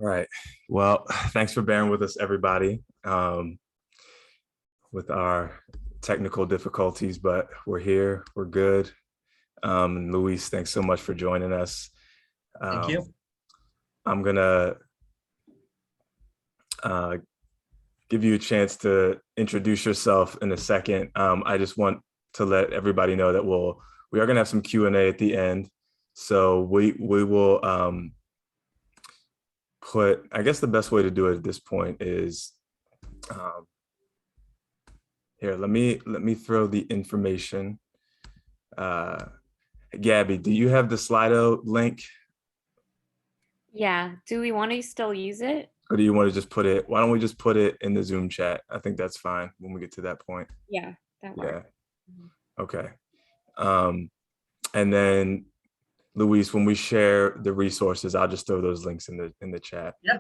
All right. Well, thanks for bearing with us, everybody, with our technical difficulties, but we're here. We're good. Luis, thanks so much for joining us. Thank Um, you. I'm going to uh, give you a chance to introduce yourself in a second. I just want to let everybody know that we are going to have some Q&A at the end. So we will I guess the best way to do it at this point is um, here. Let me throw the information. Uh, Gabby, do you have the Slido link, Yeah. Do we want to still use it? or do you want to just put it? Why don't we just put it in the Zoom chat? I think that's fine when we get to that point. Yeah, that Yeah. works. Okay. Um, and then Luis, when we share the resources, I'll just throw those links in the chat. Yeah,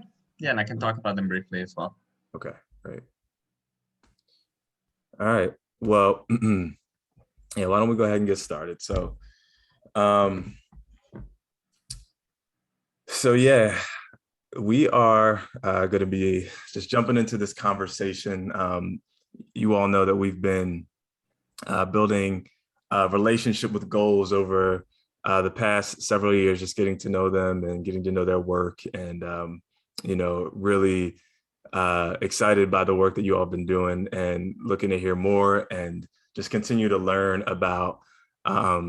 and I can talk about them briefly as well. Okay, great. All right. Well, yeah, why don't we go ahead and get started? So yeah, we are going to be just jumping into this conversation. You all know that we've been building a relationship with GOLES over the past several years, just getting to know them and getting to know their work, and really excited by the work that you all have been doing, and looking to hear more and just continue to learn about how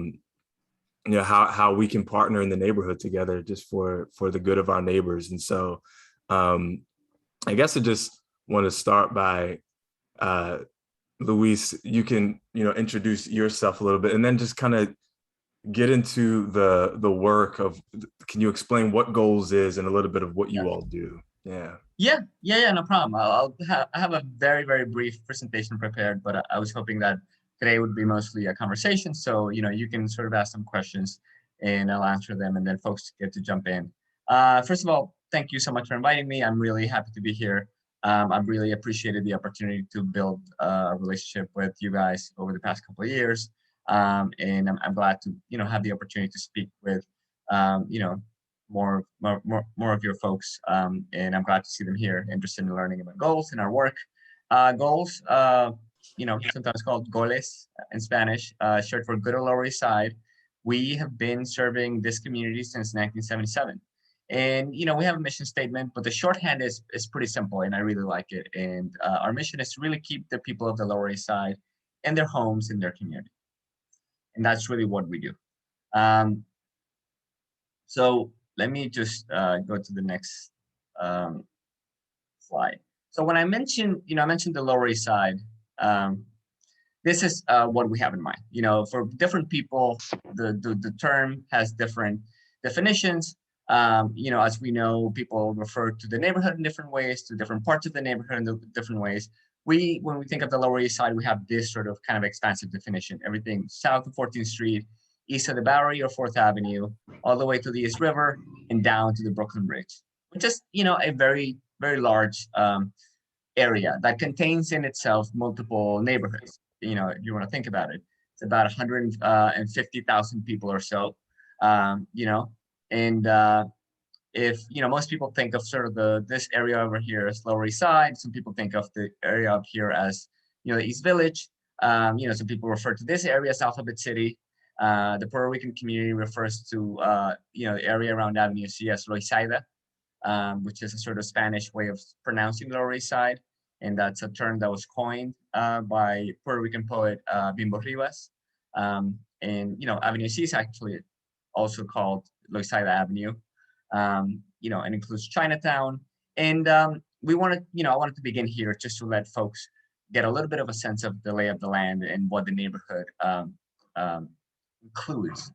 we can partner in the neighborhood together, just for the good of our neighbors. And so I guess I just want to start by Luis, you can introduce yourself a little bit, and then just kind of get into the work of, can you explain what GOLES is and a little bit of what you all do? Yeah, no problem. I have a very, very brief presentation prepared, but I was hoping that today would be mostly a conversation. So, you can sort of ask some questions and I'll answer them, and then folks get to jump in. First of all, thank you so much for inviting me. I'm really happy to be here. I've really appreciated the opportunity to build a relationship with you guys over the past couple of years. And I'm glad to, have the opportunity to speak with, more of your folks, and I'm glad to see them here, interested in learning about GOLES and our work. GOLES, sometimes called GOLES in Spanish, short for Good Old Lower East Side. We have been serving this community since 1977. And, we have a mission statement, but the shorthand is pretty simple, and I really like it. And our mission is to really keep the people of the Lower East Side in their homes, in their community. And that's really what we do. So let me just go to the next slide. So when I mentioned, I mentioned the Lower East Side, this is what we have in mind. For different people, the term has different definitions. As we know, people refer to the neighborhood in different ways, to different parts of the neighborhood in different ways. When we think of the Lower East Side, we have this sort of kind of expansive definition: everything south of 14th Street, east of the Bowery or 4th Avenue, all the way to the East River and down to the Brooklyn Bridge, which is, a very, very large area that contains in itself multiple neighborhoods. If you want to think about it, it's about 150,000 people or so, and if most people think of sort of this area over here as Lower East Side, some people think of the area up here as the East Village. Some people refer to this area as Alphabet City. The Puerto Rican community refers to the area around Avenue C as Loisaida, which is a sort of Spanish way of pronouncing Lower East Side, and that's a term that was coined by Puerto Rican poet Bimbo Rivas. And Avenue C is actually also called Loisaida Avenue. And includes Chinatown. And I wanted to begin here just to let folks get a little bit of a sense of the lay of the land and what the neighborhood includes.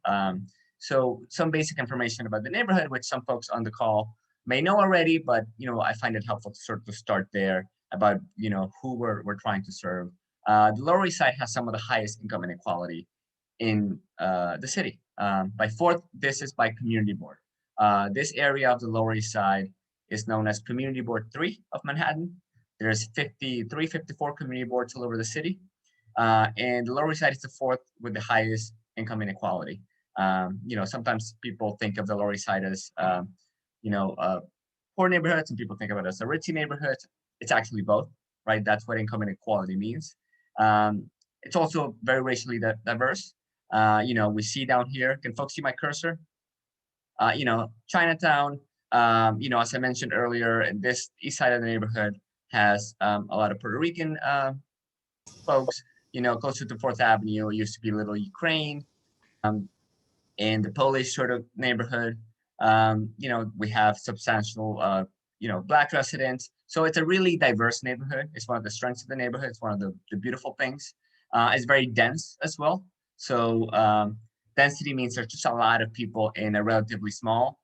So some basic information about the neighborhood, which some folks on the call may know already, but I find it helpful to sort of start there about who we're trying to serve. The Lower East Side has some of the highest income inequality in the city. This is by community board. This area of the Lower East Side is known as Community Board 3 of Manhattan. There's 54 community boards all over the city. And the Lower East Side is the fourth with the highest income inequality. Sometimes people think of the Lower East Side as, poor neighborhoods, and people think about it as a ritzy neighborhood. It's actually both, right? That's what income inequality means. It's also very racially diverse. We see down here, can folks see my cursor? Chinatown, as I mentioned earlier, and this east side of the neighborhood has a lot of Puerto Rican folks. Closer to 4th Avenue, it used to be Little Ukraine. In the Polish sort of neighborhood, we have substantial, Black residents. So it's a really diverse neighborhood. It's one of the strengths of the neighborhood. It's one of the beautiful things. It's very dense as well. So density means there's just a lot of people in a relatively small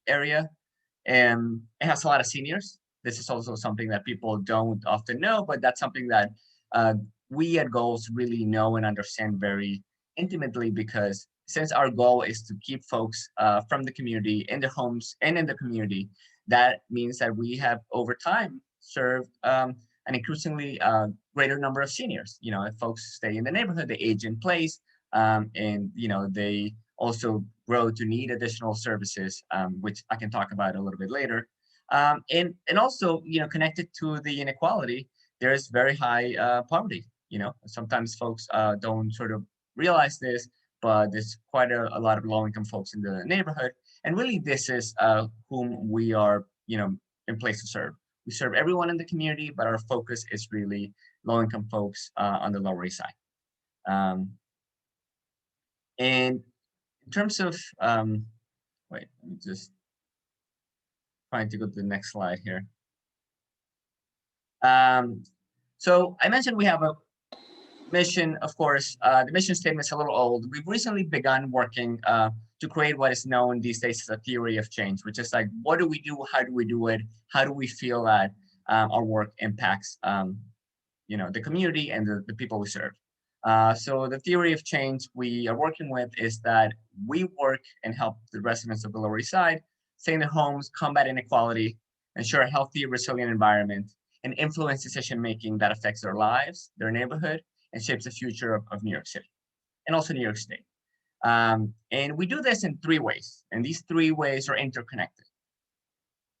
area. And it has a lot of seniors. This is also something that people don't often know, but that's something that we at Goals really know and understand very intimately, because since our goal is to keep folks from the community in their homes and in the community, that means that we have over time served an increasingly greater number of seniors. If folks stay in the neighborhood, they age in place, and they also grow to need additional services, which I can talk about a little bit later. And also, connected to the inequality, there is very high poverty. Sometimes folks don't sort of realize this, but there's quite a lot of low-income folks in the neighborhood. And really, this is whom we are, in place to serve. We serve everyone in the community, but our focus is really low-income folks on the Lower East Side. And in terms of, wait, I'm just trying to go to the next slide here. So I mentioned we have a mission, of course. The mission statement is a little old. We've recently begun working to create what is known these days as a theory of change, which is like, what do we do? How do we do it? How do we feel that our work impacts, the community and the people we serve? So the theory of change we are working with is that we work and help the residents of the Lower East Side stay in their homes, combat inequality, ensure a healthy, resilient environment, and influence decision-making that affects their lives, their neighborhood, and shapes the future of New York City, and also New York State. And we do this in 3 ways, and these 3 ways are interconnected.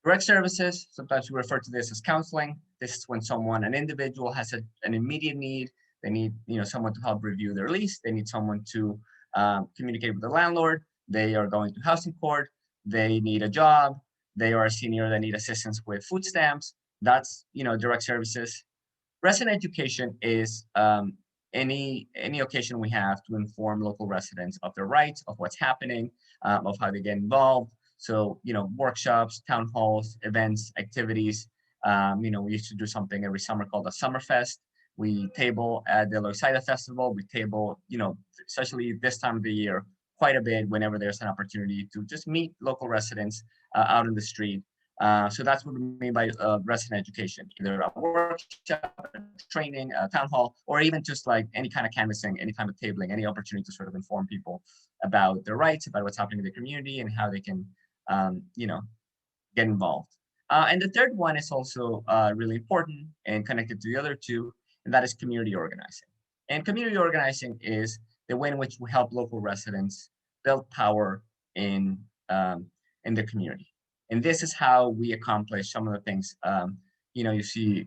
Direct services, sometimes we refer to this as counseling. This is when an individual has an immediate need. They need someone to help review their lease. They need someone to communicate with the landlord. They are going to housing court. They need a job. They are a senior that need assistance with food stamps. That's direct services. Resident education is any occasion we have to inform local residents of their rights, of what's happening, of how they get involved. So, workshops, town halls, events, activities. We used to do something every summer called a Summerfest. We table at the Loisaida Festival. We table, especially this time of the year, quite a bit whenever there's an opportunity to just meet local residents out in the street. So that's what we mean by resident education, either a workshop, a training, a town hall, or even just like any kind of canvassing, any kind of tabling, any opportunity to sort of inform people about their rights, about what's happening in the community and how they can, get involved. And the third one is also really important and connected to the other 2, and that is community organizing. And community organizing is the way in which we help local residents build power in the community. And this is how we accomplish some of the things, you see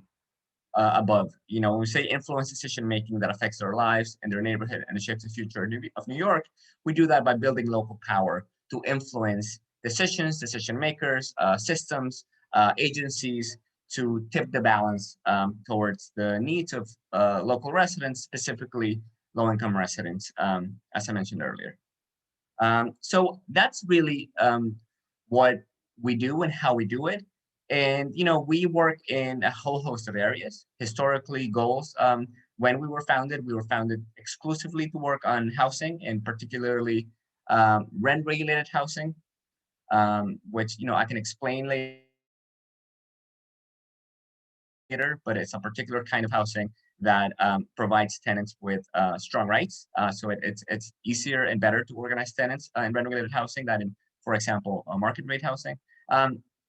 above. When we say influence decision-making that affects their lives and their neighborhood and shapes the future of New York, we do that by building local power to influence decisions, decision makers, systems, agencies, to tip the balance towards the needs of local residents, specifically low-income residents, as I mentioned earlier. So that's really what we do and how we do it. And, we work in a whole host of areas. Historically, Goals, when we were founded exclusively to work on housing, and particularly rent-regulated housing, which, I can explain later, but it's a particular kind of housing that provides tenants with strong rights. So it's easier and better to organize tenants in rent-regulated housing than in, for example, market rate housing.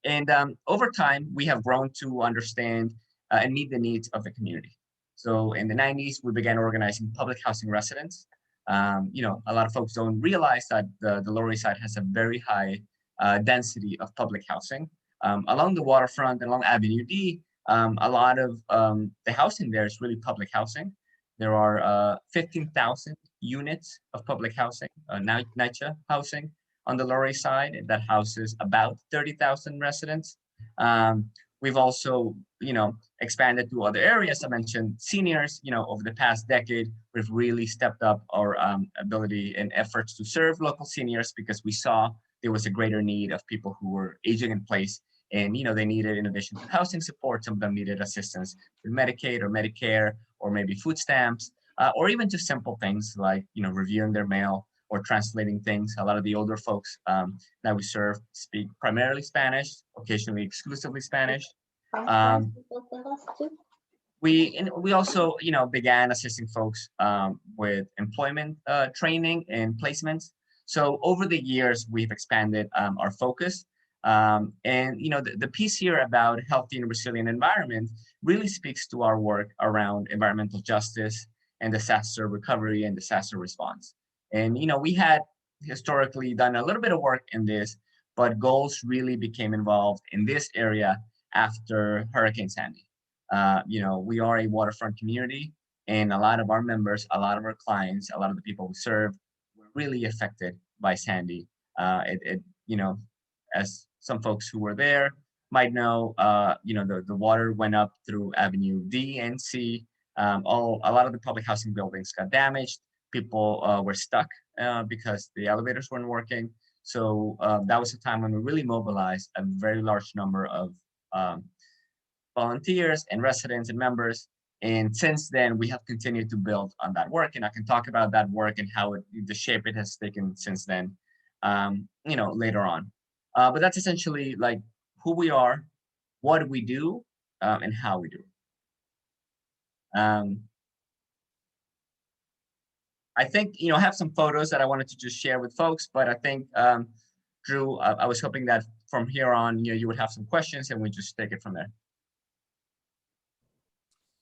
And over time, we have grown to understand and meet the needs of the community. So in the 90s, we began organizing public housing residents. A lot of folks don't realize that the Lower East Side has a very high density of public housing. Along the waterfront, along Avenue D, a lot of the housing there is really public housing. There are 15,000 units of public housing, NYCHA housing on the Lower East Side that houses about 30,000 residents. We've also, expanded to other areas. I mentioned seniors, over the past decade, we've really stepped up our ability and efforts to serve local seniors because we saw there was a greater need of people who were aging in place. And, they needed, in addition to housing support, some of them needed assistance with Medicaid or Medicare, or maybe food stamps, or even just simple things like, reviewing their mail or translating things. A lot of the older folks that we serve speak primarily Spanish, occasionally exclusively Spanish. We also, began assisting folks with employment training and placements. So over the years, we've expanded our focus. And, the piece here about healthy and resilient environment really speaks to our work around environmental justice and disaster recovery and disaster response. And, we had historically done a little bit of work in this, but GOLES really became involved in this area after Hurricane Sandy. We are a waterfront community, and a lot of our members, a lot of our clients, a lot of the people we serve were really affected by Sandy. As some folks who were there might know, the water went up through Avenue D and C. A lot of the public housing buildings got damaged. People were stuck because the elevators weren't working. So that was a time when we really mobilized a very large number of volunteers and residents and members. And since then, we have continued to build on that work. And I can talk about that work and how the shape it has taken since then, later on. But that's essentially like who we are, what we do, and how we do. I think, I have some photos that I wanted to just share with folks, but I think, Drew, I was hoping that from here on, you would have some questions and we just take it from there.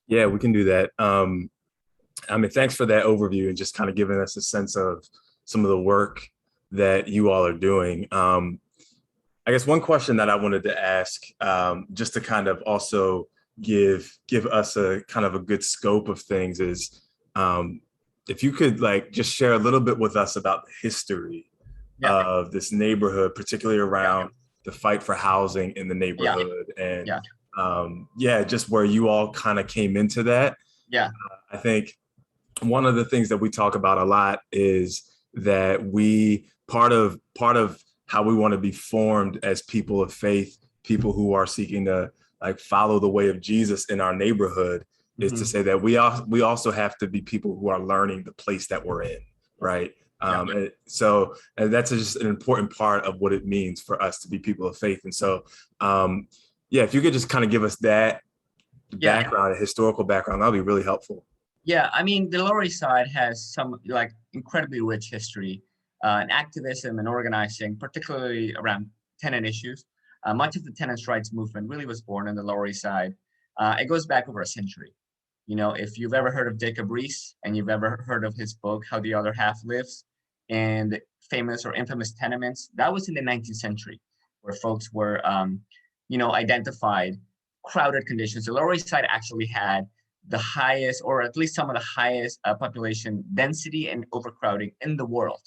Yeah, we can do that. Thanks for that overview and just kind of giving us a sense of some of the work that you all are doing. I guess one question that I wanted to ask, just to kind of also give us a kind of a good scope of things is, if you could just share a little bit with us about the history of this neighborhood, particularly around the fight for housing in the neighborhood and just where you all kind of came into that. I think one of the things that we talk about a lot is that part of how we want to be formed as people of faith, people who are seeking to follow the way of Jesus in our neighborhood, is to say that we also have to be people who are learning the place that we're in, right? And so that's just an important part of what it means for us to be people of faith. And so, if you could just kind of give us that background, a historical background, that'll be really helpful. Yeah, the Lower East Side has some incredibly rich history in activism and organizing, particularly around tenant issues. Much of the tenants' rights movement really was born in the Lower East Side. It goes back over a century. If you've ever heard of Jacob Riis and you've ever heard of his book, How the Other Half Lives, and famous or infamous tenements, that was in the 19th century, where folks were, identified crowded conditions. The Lower East Side actually had the highest, or at least some of the highest population density and overcrowding in the world.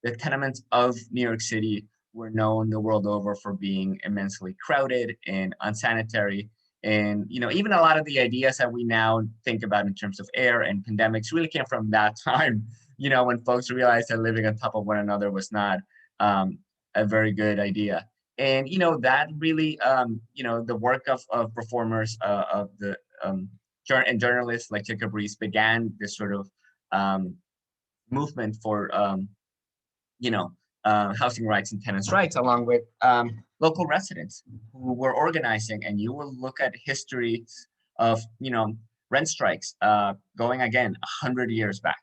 The tenements of New York City were known the world over for being immensely crowded and unsanitary. And, even a lot of the ideas that we now think about in terms of air and pandemics really came from that time, when folks realized that living on top of one another was not a very good idea. And, that really, the work of performers, of the and journalists like Jacob Riis began this sort of movement for, housing rights and tenants' rights, along with local residents who were organizing. And you will look at histories of, rent strikes going again 100 years back.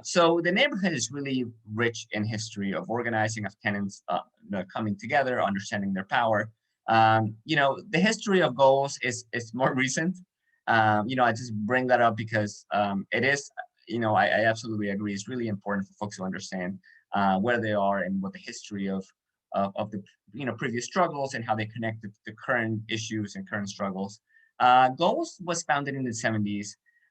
So the neighborhood is really rich in history of organizing, of tenants coming together, understanding their power. The history of GOLES is more recent. I just bring that up because it is, I absolutely agree. It's really important for folks to understand where they are and what the history of of the previous struggles and how they connect the current issues and current struggles. GOLES was founded in the 70s,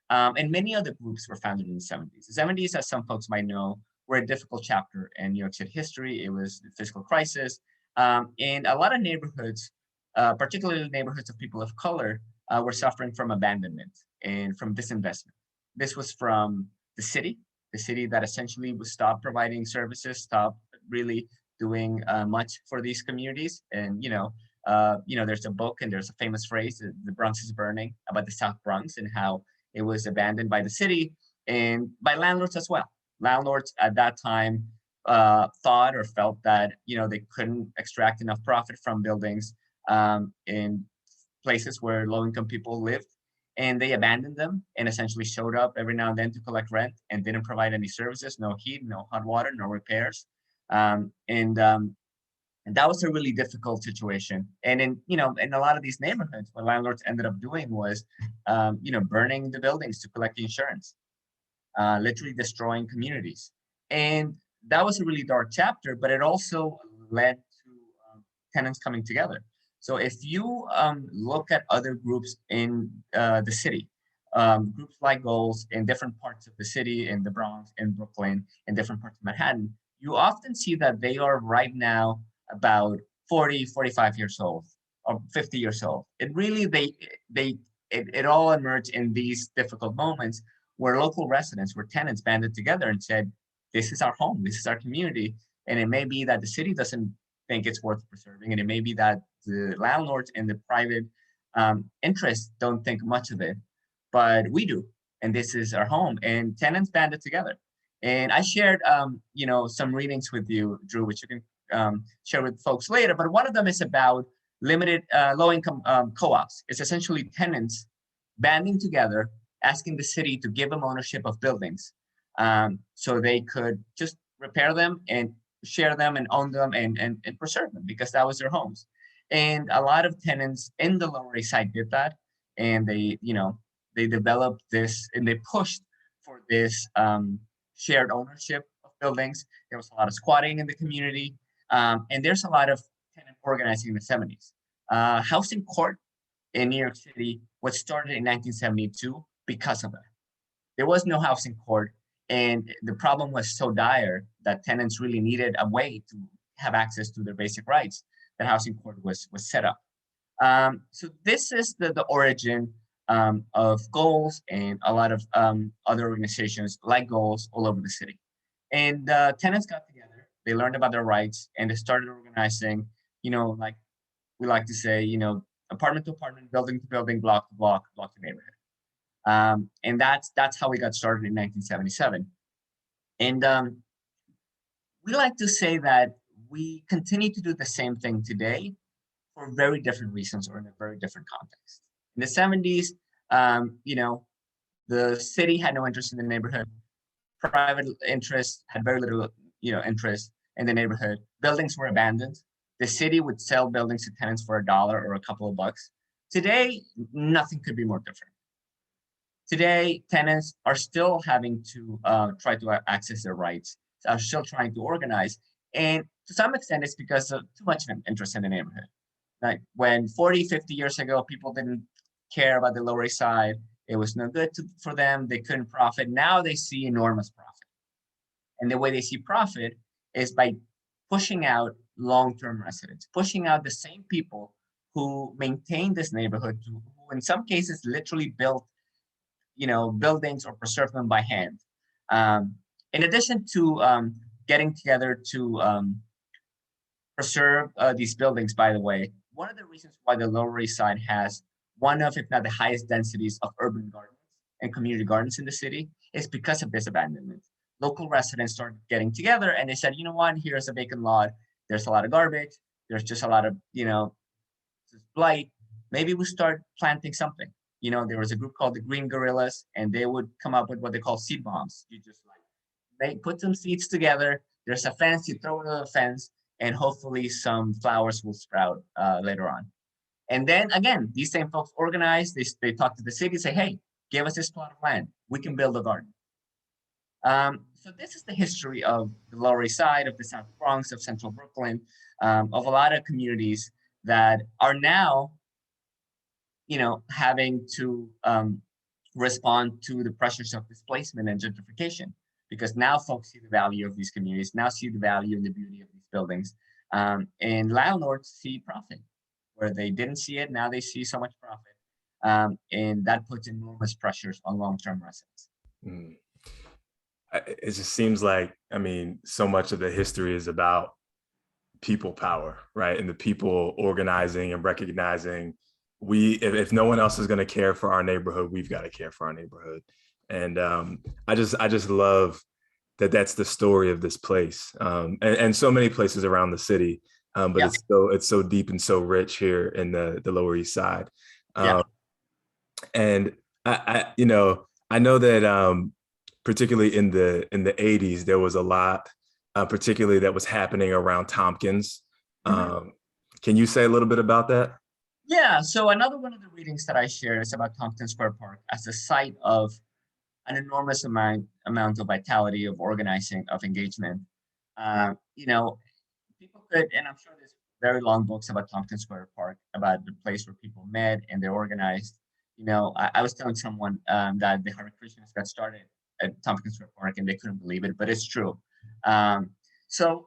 and many other groups were founded in the 70s. The 70s, as some folks might know, were a difficult chapter in New York City history. It was the fiscal crisis, and a lot of neighborhoods, particularly neighborhoods of people of color, were suffering from abandonment and from disinvestment. This was from the city that essentially was stopped providing services, stopped really doing much for these communities. And there's a book and there's a famous phrase, "The Bronx is burning," about the South Bronx and how it was abandoned by the city and by landlords as well. Landlords at that time thought or felt that they couldn't extract enough profit from buildings in places where low-income people lived, and they abandoned them and essentially showed up every now and then to collect rent and didn't provide any services, no heat, no hot water, no repairs. And that was a really difficult situation. And in a lot of these neighborhoods, what landlords ended up doing was, burning the buildings to collect the insurance, literally destroying communities. And that was a really dark chapter, but it also led to tenants coming together. So if you look at other groups in the city, groups like GOLES in different parts of the city, in the Bronx, in Brooklyn, in different parts of Manhattan, you often see that they are right now about 40, 45 years old or 50 years old. It really, it all emerged in these difficult moments where local residents, where tenants banded together and said, this is our home, this is our community. And it may be that the city doesn't think it's worth preserving, and it may be that the landlords and the private interests don't think much of it, but we do, and this is our home, and tenants banded together. And I shared, some readings with you, Drew, which you can share with folks later, but one of them is about limited low-income co-ops. It's essentially tenants banding together, asking the city to give them ownership of buildings so they could just repair them and share them and own them and preserve them, because that was their homes. And a lot of tenants in the Lower East Side did that, and they developed this and they pushed for this shared ownership of buildings. There was a lot of squatting in the community, and there's a lot of tenant organizing in the 70s. Housing Court in New York City was started in 1972 because of that. There was no housing court, and the problem was so dire that tenants really needed a way to have access to their basic rights. That housing court was set up. So this is the origin of GOLES and a lot of other organizations like GOLES all over the city. And tenants got together, they learned about their rights, and they started organizing, like we like to say, apartment to apartment, building to building, block to block, block to neighborhood. And that's how we got started in 1977. And we like to say that we continue to do the same thing today for very different reasons or in a very different context. In the 70s, the city had no interest in the neighborhood. Private interests had very little, interest in the neighborhood. Buildings were abandoned. The city would sell buildings to tenants for $1 or a couple of bucks. Today, nothing could be more different. Today, tenants are still having to try to access their rights, are still trying to organize. And to some extent, it's because of too much interest in the neighborhood. Like when 40, 50 years ago, people didn't care about the Lower East Side. It was no good for them. They couldn't profit. Now they see enormous profit. And the way they see profit is by pushing out long-term residents, pushing out the same people who maintain this neighborhood, who in some cases literally built buildings or preserve them by hand. In addition to getting together to preserve these buildings, by the way, one of the reasons why the Lower East Side has one of, if not the highest densities of urban gardens and community gardens in the city is because of this abandonment. Local residents started getting together and they said, you know what, here's a vacant lot. There's a lot of garbage. There's just a lot of, blight. Maybe we start planting something. There was a group called the Green Gorillas, and they would come up with what they call seed bombs. You just they put some seeds together. There's a fence, you throw it over the fence, and hopefully some flowers will sprout later on. And then again, these same folks organize, they talk to the city, say, hey, give us this plot of land. We can build a garden. So this is the history of the Lower East Side, of the South Bronx, of Central Brooklyn, of a lot of communities that are now, having to respond to the pressures of displacement and gentrification, because now folks see the value of these communities, now see the value and the beauty of these buildings, and landlords see profit where they didn't see it. Now they see so much profit, and that puts enormous pressures on long-term residents. Mm. It just seems like, I mean, so much of the history is about people power, right? And the people organizing and recognizing if no one else is going to care for our neighborhood, we've got to care for our neighborhood. And I just love that that's the story of this place, and so many places around the city. But Yeah. it's so deep and so rich here in the Lower East Side. Yeah. And I know that particularly in the 80s, there was a lot, particularly that was happening around Tompkins. Can you say a little bit about that? Yeah, so another one of the readings that I shared is about Tompkins Square Park as a site of an enormous amount of vitality, of organizing, of engagement. People could, and I'm sure there's very long books about Tompkins Square Park, about the place where people met and they're organized. I was telling someone that the Hare Krishnas got started at Tompkins Square Park and they couldn't believe it, but it's true. It's a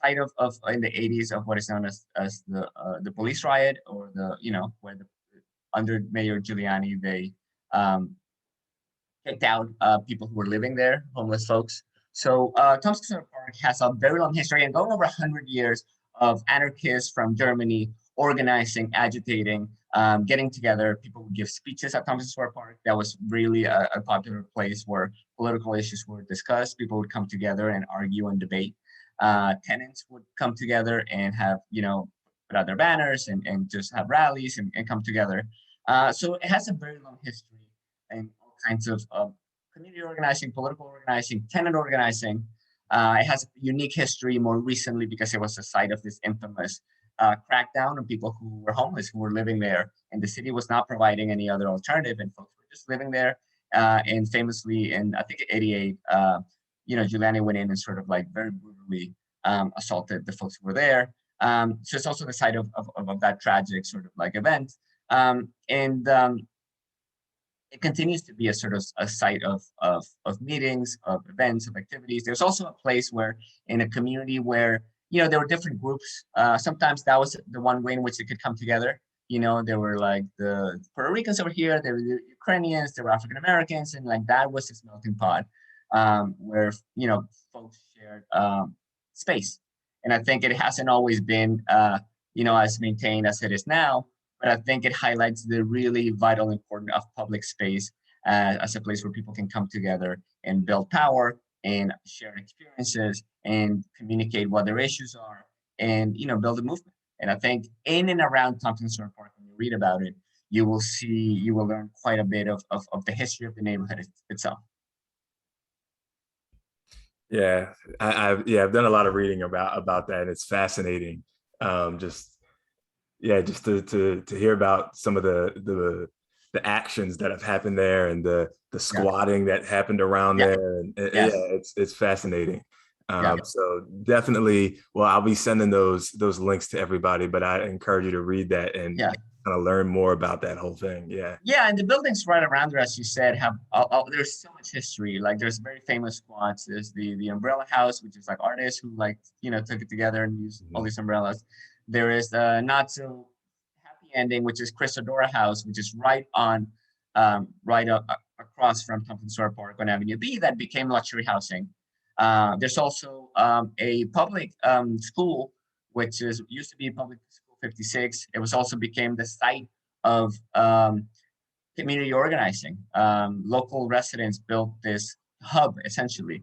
site of in the 80s of what is known as the police riot, or where under Mayor Giuliani, they kicked out people who were living there, homeless folks. So Tompkins Square Park has a very long history and going over 100 years of anarchists from Germany organizing, agitating, getting together. People would give speeches at Tompkins Square Park. That was really a popular place where political issues were discussed. People would come together and argue and debate. Tenants would come together and have, put out their banners and just have rallies and come together. So it has a very long history and all kinds of community organizing, political organizing, tenant organizing. It has a unique history more recently because it was the site of this infamous crackdown on people who were homeless, who were living there, and the city was not providing any other alternative, and folks were just living there. And famously, in I think '88, Giuliani went in and sort of like very brutally assaulted the folks who were there. So it's also the site of that tragic sort of like event. It continues to be a sort of a site of meetings, of events, of activities. There's also a place where, in a community where, there were different groups. Sometimes that was the one way in which they could come together. There were like the Puerto Ricans over here, there were the Ukrainians, there were African Americans, and like that was this melting pot where, folks shared space. And I think it hasn't always been, as maintained as it is now. But I think it highlights the really vital importance of public space as a place where people can come together and build power and share experiences and communicate what their issues are and, build a movement. And I think in and around Tompkins Square Park, when you read about it, you will learn quite a bit of the history of the neighborhood itself. Yeah, I've done a lot of reading about that, and it's fascinating. Just to hear about some of the actions that have happened there, and the squatting that happened around there, and it's fascinating. So definitely, well, I'll be sending those links to everybody, but I encourage you to read that and kind of learn more about that whole thing. Yeah, and the buildings right around there, as you said, have there's so much history. Like there's very famous squats. There's the Umbrella House, which is like artists who took it together and used all these umbrellas. There is the not so happy ending, which is Christodora House, which is right across from Tompkins Square Park on Avenue B, that became luxury housing. There's also a public school, which used to be Public School 56. It was also became the site of community organizing. Local residents built this hub, essentially,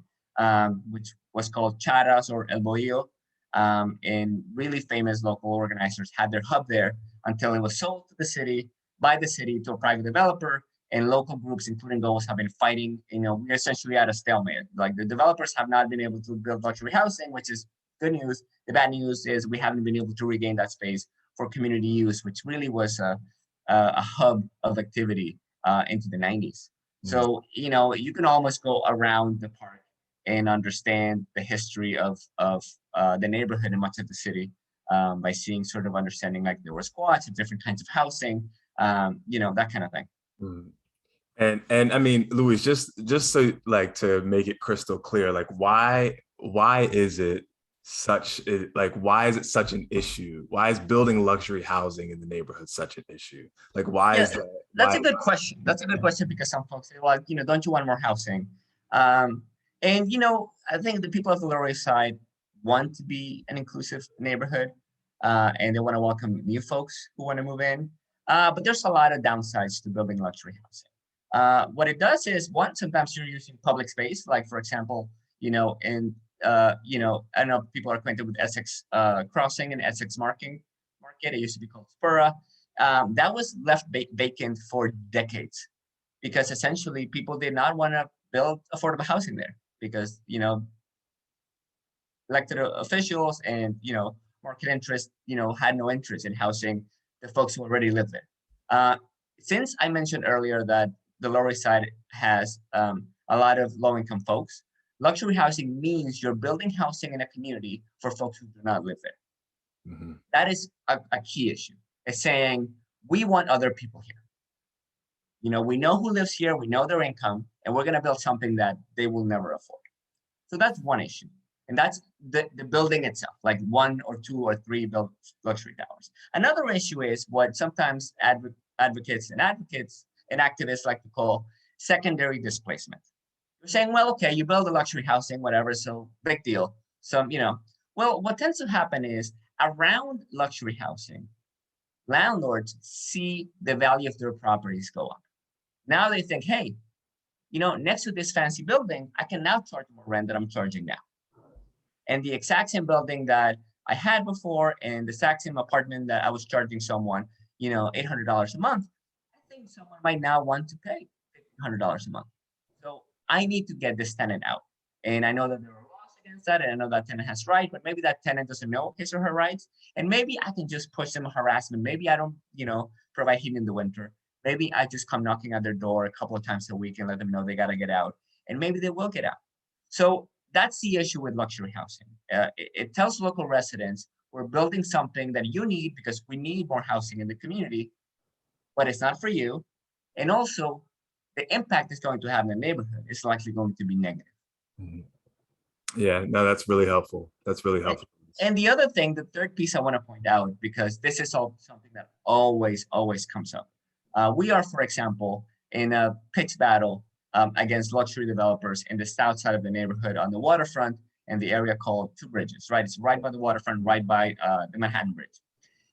which was called Charas or El Bohío. And really famous local organizers had their hub there until it was sold to the city, by the city, to a private developer. And local groups, including GOLES, have been fighting. We're essentially at a stalemate. Like the developers have not been able to build luxury housing, which is good news. The bad news is we haven't been able to regain that space for community use, which really was a hub of activity into the 90s. So, you can almost go around the park and understand the history of the neighborhood in much of the city by seeing sort of understanding like there were squats and different kinds of housing, that kind of thing. Mm. And I mean, Luis, just so like to make it crystal clear, like why is it why is it such an issue? Why is building luxury housing in the neighborhood such an issue? Like why Yeah, is that? that's Why? a good question. That's a good question because some folks say, well, don't you want more housing? And I think the people of the Lower East Side want to be an inclusive neighborhood, and they want to welcome new folks who want to move in. But there's a lot of downsides to building luxury housing. What it does is, one, sometimes you're using public space, like for example, in I don't know if people are acquainted with Essex Crossing and Essex Market. It used to be called Spura. That was left vacant for decades because essentially people did not want to build affordable housing there because elected officials and market interest had no interest in housing the folks who already live there. Since I mentioned earlier that the Lower East Side has a lot of low-income folks, luxury housing means you're building housing in a community for folks who do not live there. Mhm. That is a key issue. It's saying we want other people here. We know who lives here, we know their income, and we're going to build something that they will never afford. So that's one issue. And that's the building itself, like one or two or three luxury towers. Another issue is what sometimes advocates and activists like to call secondary displacement. You're saying, well, okay, you build a luxury housing, whatever, so big deal. Well, what tends to happen is around luxury housing, landlords see the value of their properties go up. Now they think, hey, next to this fancy building, I can now charge more rent than I'm charging now. And the exact same building that I had before and the exact same apartment that I was charging someone, $800 a month, I think someone might now want to pay $1,500 a month. So I need to get this tenant out. And I know that there are laws against that, and I know that tenant has rights, but maybe that tenant doesn't know his or her rights. And maybe I can just push them harassment. Maybe I don't, provide heat in the winter. Maybe I just come knocking at their door a couple of times a week and let them know they got to get out. And maybe they will get out. So that's the issue with luxury housing. It tells local residents, we're building something that you need because we need more housing in the community, but it's not for you. And also, the impact it's going to have in the neighborhood is likely going to be negative. Mhm. Yeah, no, that's really helpful. That's really helpful. And the other thing, the third piece I want to point out, because this is all something that always comes up. We are, for example, in a pitch battle against luxury developers in the south side of the neighborhood on the waterfront and the area called Two Bridges, right? It's right by the waterfront, right by the Manhattan Bridge.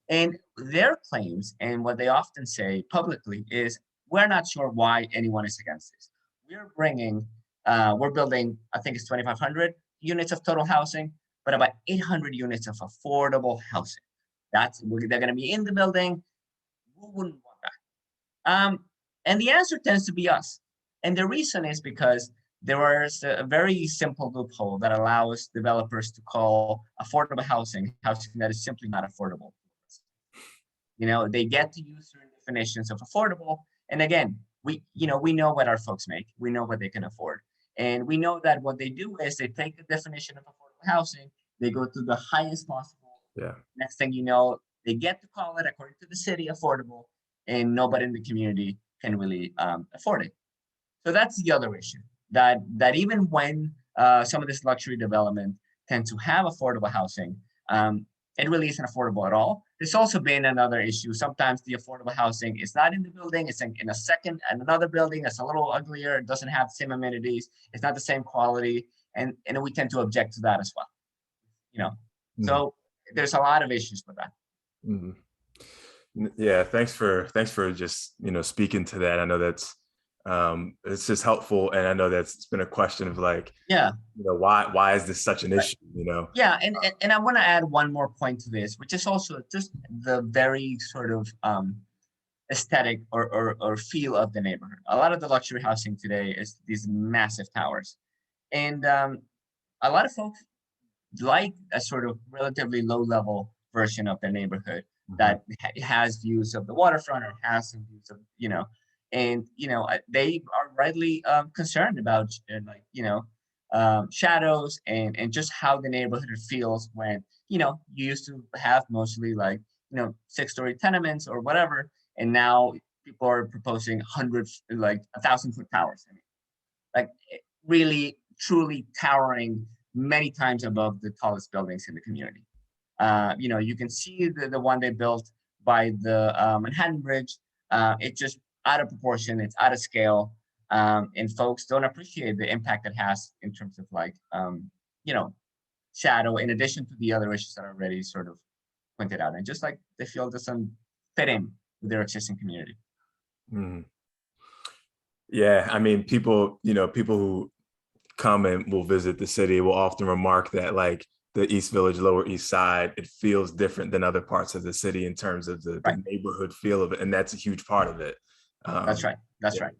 And their claims and what they often say publicly is, we're not sure why anyone is against this. We're building, I think it's 2,500 units of total housing, but about 800 units of affordable housing. They're going to be in the building. Who wouldn't want that? And the answer tends to be us. And the reason is because there is a very simple loophole that allows developers to call affordable housing that is simply not affordable. They get to use certain definitions of affordable. And again, we know what our folks make. We know what they can afford. And we know that what they do is they take the definition of affordable housing, they go to the highest possible. Yeah. Next thing you know, they get to call it, according to the city, affordable, and nobody in the community can really afford it. So that's the other issue, that even when some of this luxury development tend to have affordable housing, it really isn't affordable at all. There's also been another issue. Sometimes the affordable housing is not in the building, it's in a second and another building that's a little uglier, it doesn't have the same amenities, it's not the same quality, and we tend to object to that as well. So there's a lot of issues with that. Mm-hmm. Yeah, thanks for just speaking to that. I know that's it's just helpful, and I know it's been a question of like, why is this such an issue? Yeah, and I want to add one more point to this, which is also just the very sort of aesthetic or feel of the neighborhood. A lot of the luxury housing today is these massive towers, and a lot of folks like a sort of relatively low level version of their neighborhood that has views of the waterfront or has some views of and they are rightly concerned about shadows and just how the neighborhood feels when, you used to have mostly like, 6-story tenements or whatever. And now people are proposing hundreds, like 1,000-foot towers. I mean, like really, truly towering many times above the tallest buildings in the community. You can see the one they built by the Manhattan Bridge. It's just out of proportion. It's out of scale. And folks don't appreciate the impact it has in terms of like, shadow, in addition to the other issues that are already sort of pointed out. And just like they feel doesn't fit in with their existing community. Mm. Yeah, I mean, people who come and will visit the city will often remark that like the East Village, Lower East Side, it feels different than other parts of the city in terms of the neighborhood feel of it. And that's a huge part of it. That's right. That's right.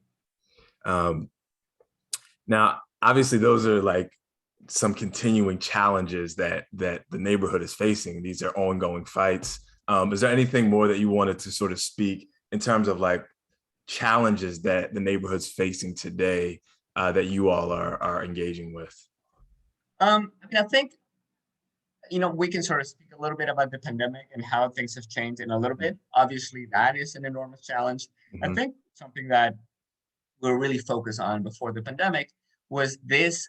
Now, obviously, those are like some continuing challenges that the neighborhood is facing. These are ongoing fights. Is there anything more that you wanted to sort of speak in terms of like challenges that the neighborhood's facing today that you all are engaging with? I mean, I think, we can sort of speak a little bit about the pandemic and how things have changed in a little bit. Obviously, that is an enormous challenge. I think something that we're really focused on before the pandemic was this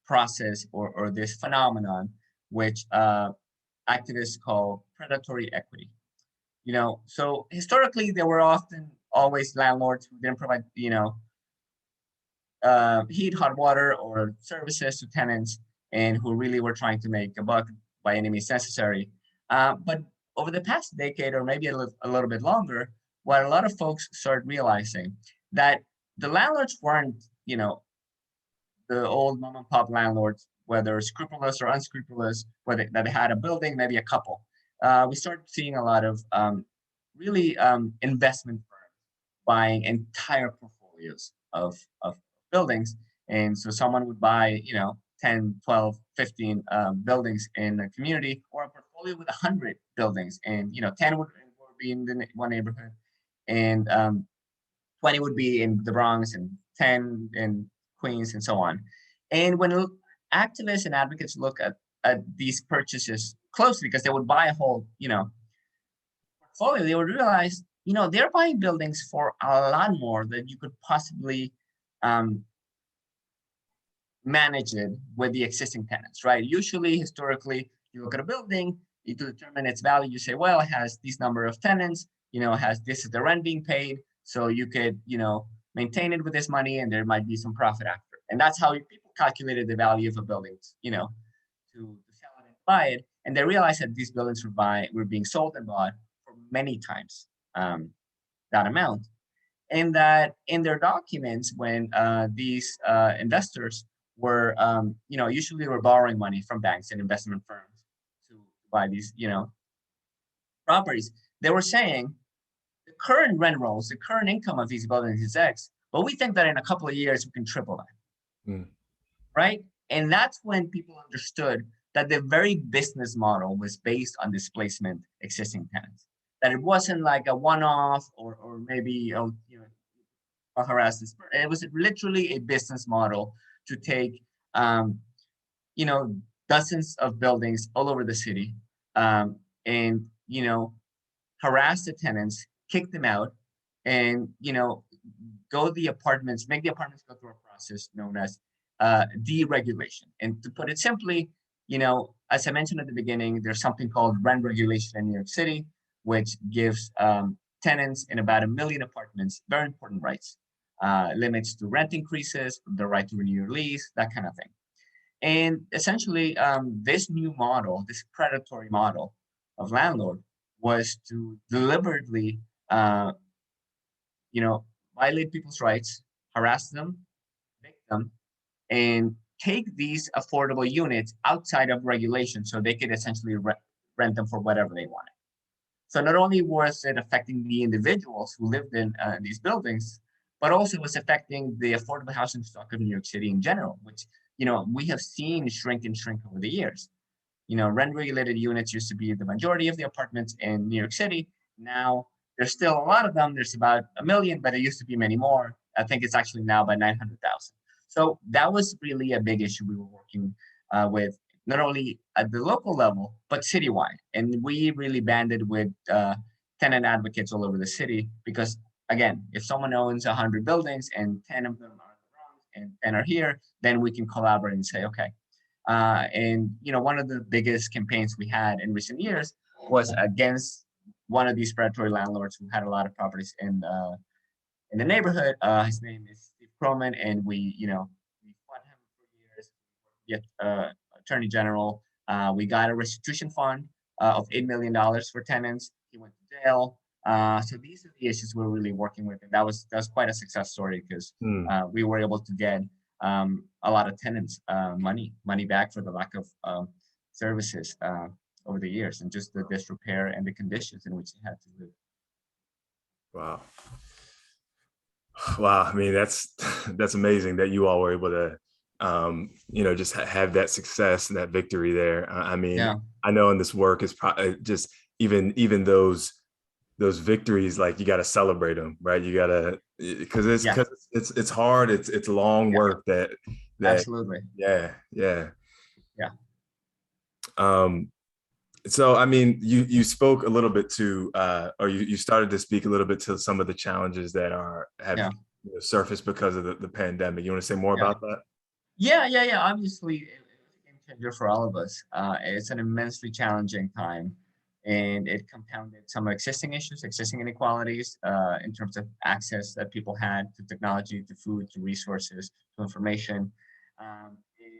process or this phenomenon, which activists call predatory equity. So historically, there were always landlords who didn't provide, heat, hot water, or services to tenants, and who really were trying to make a buck by any means necessary. But over the past decade, or maybe a little bit longer, what a lot of folks started realizing that the landlords weren't, the old mom and pop landlords, whether scrupulous or unscrupulous, whether that had a building, maybe a couple. We started seeing a lot of really investment firms buying entire portfolios of buildings. And so someone would buy, 10, 12, 15 buildings in a community, or a portfolio with 100 buildings. And, 10 would be in one neighborhood, and 20 would be in the Bronx, and 10 in Queens, and so on. And when activists and advocates look at these purchases closely, because they would buy a whole, portfolio, they would realize, they're buying buildings for a lot more than you could possibly manage it with the existing tenants, right? Usually, historically, you look at a building, to determine its value, you say, well, it has this number of tenants, has this is the rent being paid, so you could, maintain it with this money, and there might be some profit after. And that's how people calculated the value of a building, to sell it and buy it. And they realized that these buildings were being sold and bought for many times that amount. And that in their documents, when these investors were, usually were borrowing money from banks and investment firms to buy these, properties, they were saying the current rent rolls, the current income of these buildings is X, but we think that in a couple of years we can triple that, right? And that's when people understood that the very business model was based on displacement existing tenants. That it wasn't like a one-off or maybe a harass this. It was literally a business model to take dozens of buildings all over the city, and harass the tenants, kick them out, and make the apartments go through a process known as deregulation. And to put it simply, as I mentioned at the beginning, there's something called rent regulation in New York City, which gives tenants in about 1 million apartments very important rights, limits to rent increases, the right to renew your lease, that kind of thing. And essentially, this new model, this predatory model of landlord, was to deliberately, violate people's rights, harass them, evict them, and take these affordable units outside of regulation so they could essentially rent them for whatever they wanted. So not only was it affecting the individuals who lived in these buildings, but also was affecting the affordable housing stock of New York City in general, which we have seen shrink and shrink over the years. Rent-regulated units used to be the majority of the apartments in New York City. Now there's still a lot of them. There's about 1 million, but it used to be many more. I think it's actually now by 900,000. So that was really a big issue we were working with, not only at the local level, but citywide. And we really banded with tenant advocates all over the city because, again, if someone owns 100 buildings and 10 of them are in the Bronx and 10 are here, then we can collaborate and say, okay. And one of the biggest campaigns we had in recent years was against one of these predatory landlords who had a lot of properties in the neighborhood. His name is Steve Croman, and we fought him for years. Yet, Attorney General, we got a restitution fund of $8 million for tenants. He went to jail. So these are the issues we're really working with, and that was quite a success story because we were able to get a lot of tenants money back for the lack of services over the years, and just the disrepair and the conditions in which they had to live. Wow. Wow. I mean, that's amazing that you all were able to, just have that success and that victory there. I mean, Yeah. I know in this work is probably just even those victories, like you got to celebrate them, right? You got to, because it's hard. It's long work that Absolutely. Yeah. Yeah. So, I mean, you spoke a little bit to, or you started to speak a little bit to some of the challenges that have surfaced because of the pandemic. You want to say more about that? Yeah. Obviously, it was a game changer for all of us. It's an immensely challenging time, and it compounded some existing issues, existing inequalities in terms of access that people had to technology, to food, to resources, to information.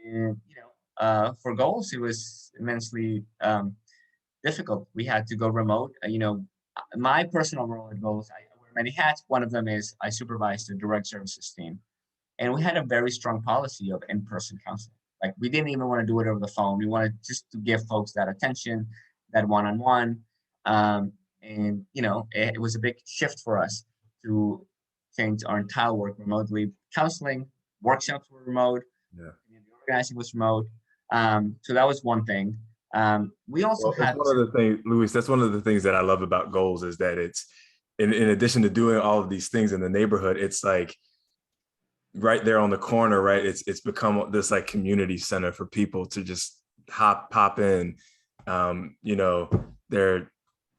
And for GOLES, it was immensely difficult. We had to go remote. My personal role at GOLES, I wear many hats. One of them is I supervise the direct services team. And we had a very strong policy of in-person counseling. Like, we didn't even want to do it over the phone. We wanted just to give folks that attention, that one-on-one. And it was a big shift for us to change our entire work remotely. Counseling, workshops were remote, community organizing was remote. So that was one thing. We also had one of the things, Luis, that's one of the things that I love about GOLES is that it's, in addition to doing all of these things in the neighborhood, it's like right there on the corner, right? It's become this like community center for people to just pop in. They're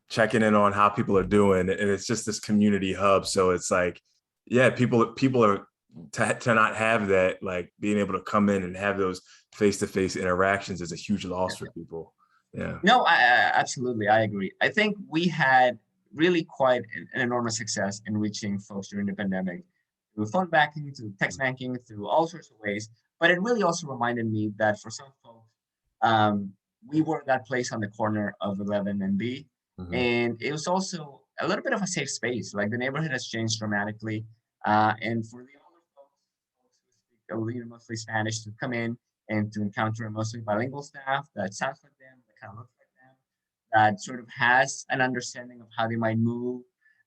checking in on how people are doing, and it's just this community hub. So it's like, people are to not have that, like being able to come in and have those face-to-face interactions is a huge loss for people. Yeah. No, absolutely. I agree. I think we had really quite an enormous success in reaching folks during the pandemic through phone banking, through text banking, through all sorts of ways. But it really also reminded me that for some folks, we were that place on the corner of 11 and B. And it was also a little bit of a safe space. Like, the neighborhood has changed dramatically. And for the older folks who speak mostly Spanish, to come in and to encounter a mostly bilingual staff that sounds like them, that kind of looks like them, that sort of has an understanding of how they might move.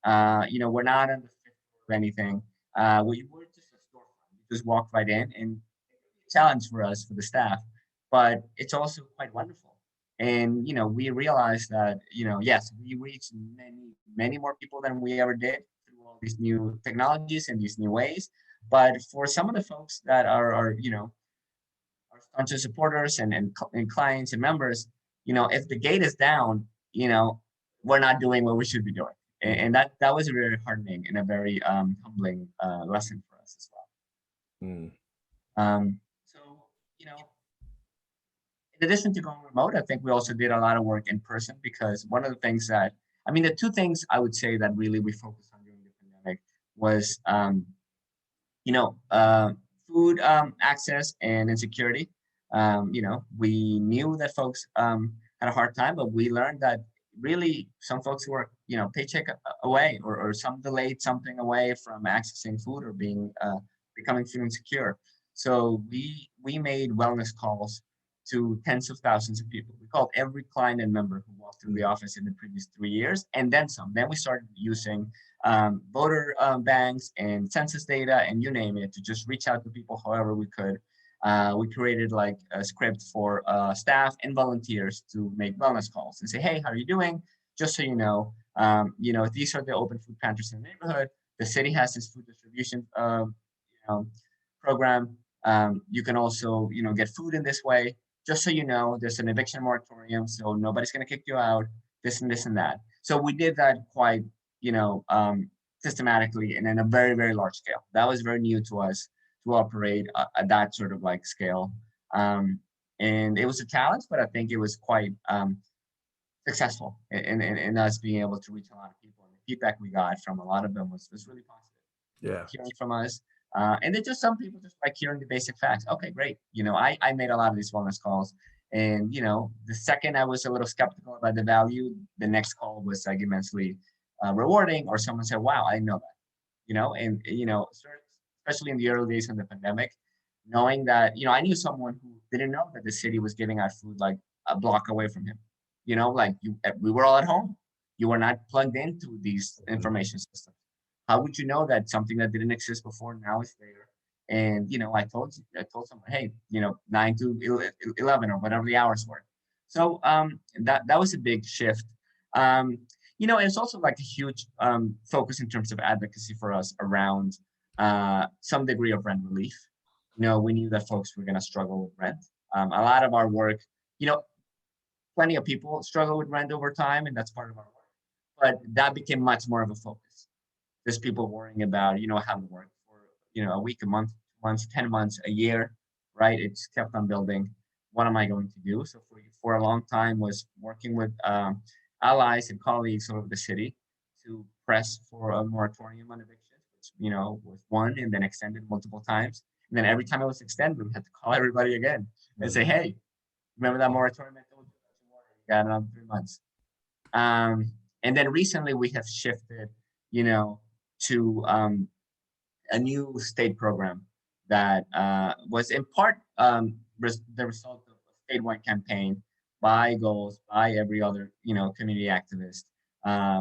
We're not on the fifth floor of anything. We were just a storefront. We just walked right in, and it's a challenge for us, for the staff, but it's also quite wonderful. And we realized that yes, we reached many more people than we ever did through all these new technologies and these new ways. But for some of the folks that are our staunch supporters and clients and members, if the gate is down, we're not doing what we should be doing. And that was very heartening and a very humbling lesson for us as well. So, in addition to going remote, I think we also did a lot of work in person, because one of the things the two things I would say that really we focused on during the pandemic was, food access and insecurity. We knew that folks had a hard time, but we learned that really some folks who were, paycheck away, or some delayed something away from accessing food or becoming food insecure. So we made wellness calls to tens of thousands of people. We called every client and member who walked through the office in the previous 3 years, and then some. Then we started using voter banks and census data and you name it, to just reach out to people however we could. We created like a script for staff and volunteers to make wellness calls and say, hey, how are you doing? Just so you know, these are the open food pantries in the neighborhood. The city has this food distribution program. You can also, get food in this way. Just so you know, there's an eviction moratorium, so nobody's going to kick you out, this and this and that. So we did that quite, systematically and in a very, very large scale. That was very new to us to operate at that sort of like scale. And it was a challenge, but I think it was quite successful in us being able to reach a lot of people. And the feedback we got from a lot of them was really positive. Yeah. Hearing from us. And then just some people just like hearing the basic facts. Okay, great. I made a lot of these wellness calls. And, the second I was a little skeptical about the value, the next call was like immensely rewarding, or someone said, wow, I didn't know that, especially in the early days of the pandemic, knowing that, I knew someone who didn't know that the city was giving out food like a block away from him. We were all at home. You were not plugged into these information systems. How would you know that something that didn't exist before now is there? And, I told someone, hey, 9 to 11 or whatever the hours were. So that was a big shift. It's also like a huge focus in terms of advocacy for us around some degree of rent relief. We knew that folks were going to struggle with rent. A lot of our work, plenty of people struggle with rent over time, and that's part of our work. But that became much more of a focus. There's people worrying about, having to work for, a week, a month, 10 months, a year, right? It's kept on building. What am I going to do? So for a long time was working with allies and colleagues all over the city to press for a moratorium on evictions, which, was one and then extended multiple times. And then every time it was extended, we had to call everybody again and say, hey, remember that moratorium? You got another 3 months. And then recently we have shifted, to a new state program that was in part the result of a statewide campaign by GOLES, by every other, community activist.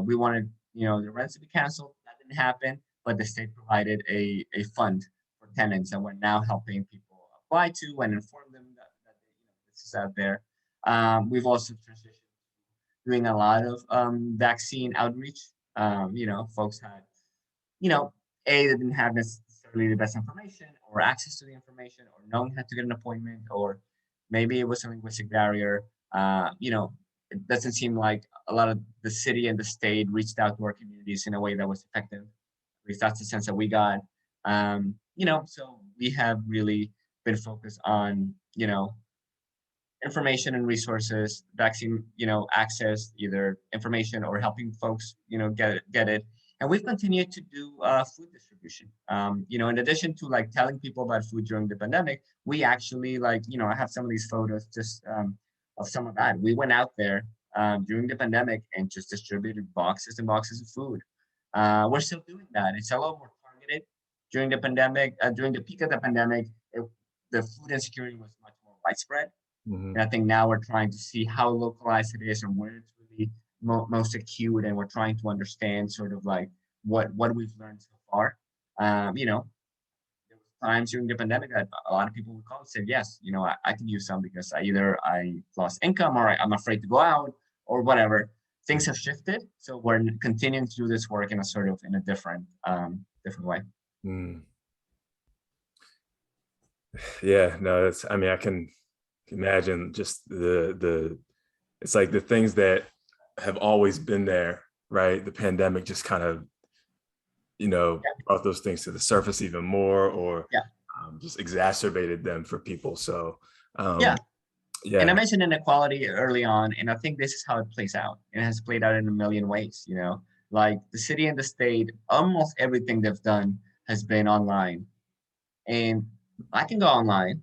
We wanted, the rents to be canceled. That didn't happen, but the state provided a fund for tenants, and we're now helping people apply to and inform them that this is out there. We've also transitioned doing a lot of vaccine outreach. Folks had, they didn't have necessarily the best information or access to the information, or knowing how to get an appointment, or maybe it was a linguistic barrier. It doesn't seem like a lot of the city and the state reached out to our communities in a way that was effective. At least that's the sense that we got. So we have really been focused on, information and resources, vaccine, access, either information or helping folks, get it. And we've continued to do food distribution. In addition to like telling people about food during the pandemic, we actually I have some of these photos just of some of that. We went out there during the pandemic and just distributed boxes and boxes of food. We're still doing that. It's a lot more targeted during the pandemic. During the peak of the pandemic, the food insecurity was much more widespread. Mm-hmm. And I think now we're trying to see how localized it is and where it's really most acute, and we're trying to understand sort of like what we've learned so far. There was times during the pandemic that a lot of people would call and say, yes, I could use some because I lost income, or I'm afraid to go out, or whatever. Things have shifted, so we're continuing to do this work in a different way. Mm. Yeah, no, I can imagine just it's like the things that have always been there, right? The pandemic just kind of, brought those things to the surface even more, or just exacerbated them for people. So, yeah. And I Yeah. mentioned inequality early on, and I think this is how it plays out. It has played out in a million ways, like the city and the state, almost everything they've done has been online. And I can go online.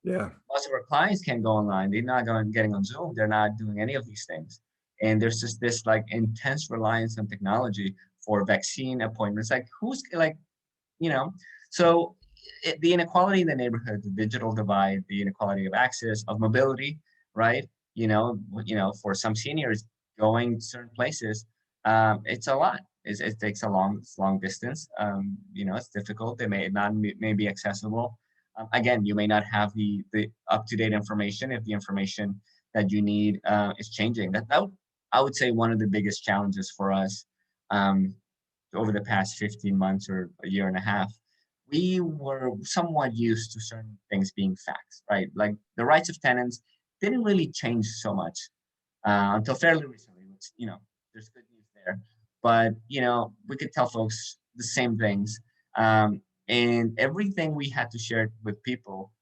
Yeah. Most of our clients can go online. They're not getting on Zoom. They're not doing any of these things. And there's just this like intense reliance on technology for vaccine appointments. Like so the inequality in the neighborhood, the digital divide, the inequality of access, of mobility, right? For some seniors going to certain places, it's a lot. It takes a long distance. It's difficult. They may be accessible. Again, you may not have the up-to-date information if the information that you need is changing. I would say one of the biggest challenges for us over the past 15 months or a year and a half we were somewhat used to certain things being facts, right? Like the rights of tenants didn't really change so much until fairly recently, which, there's good news there. But, we could tell folks the same things. And everything we had to share with people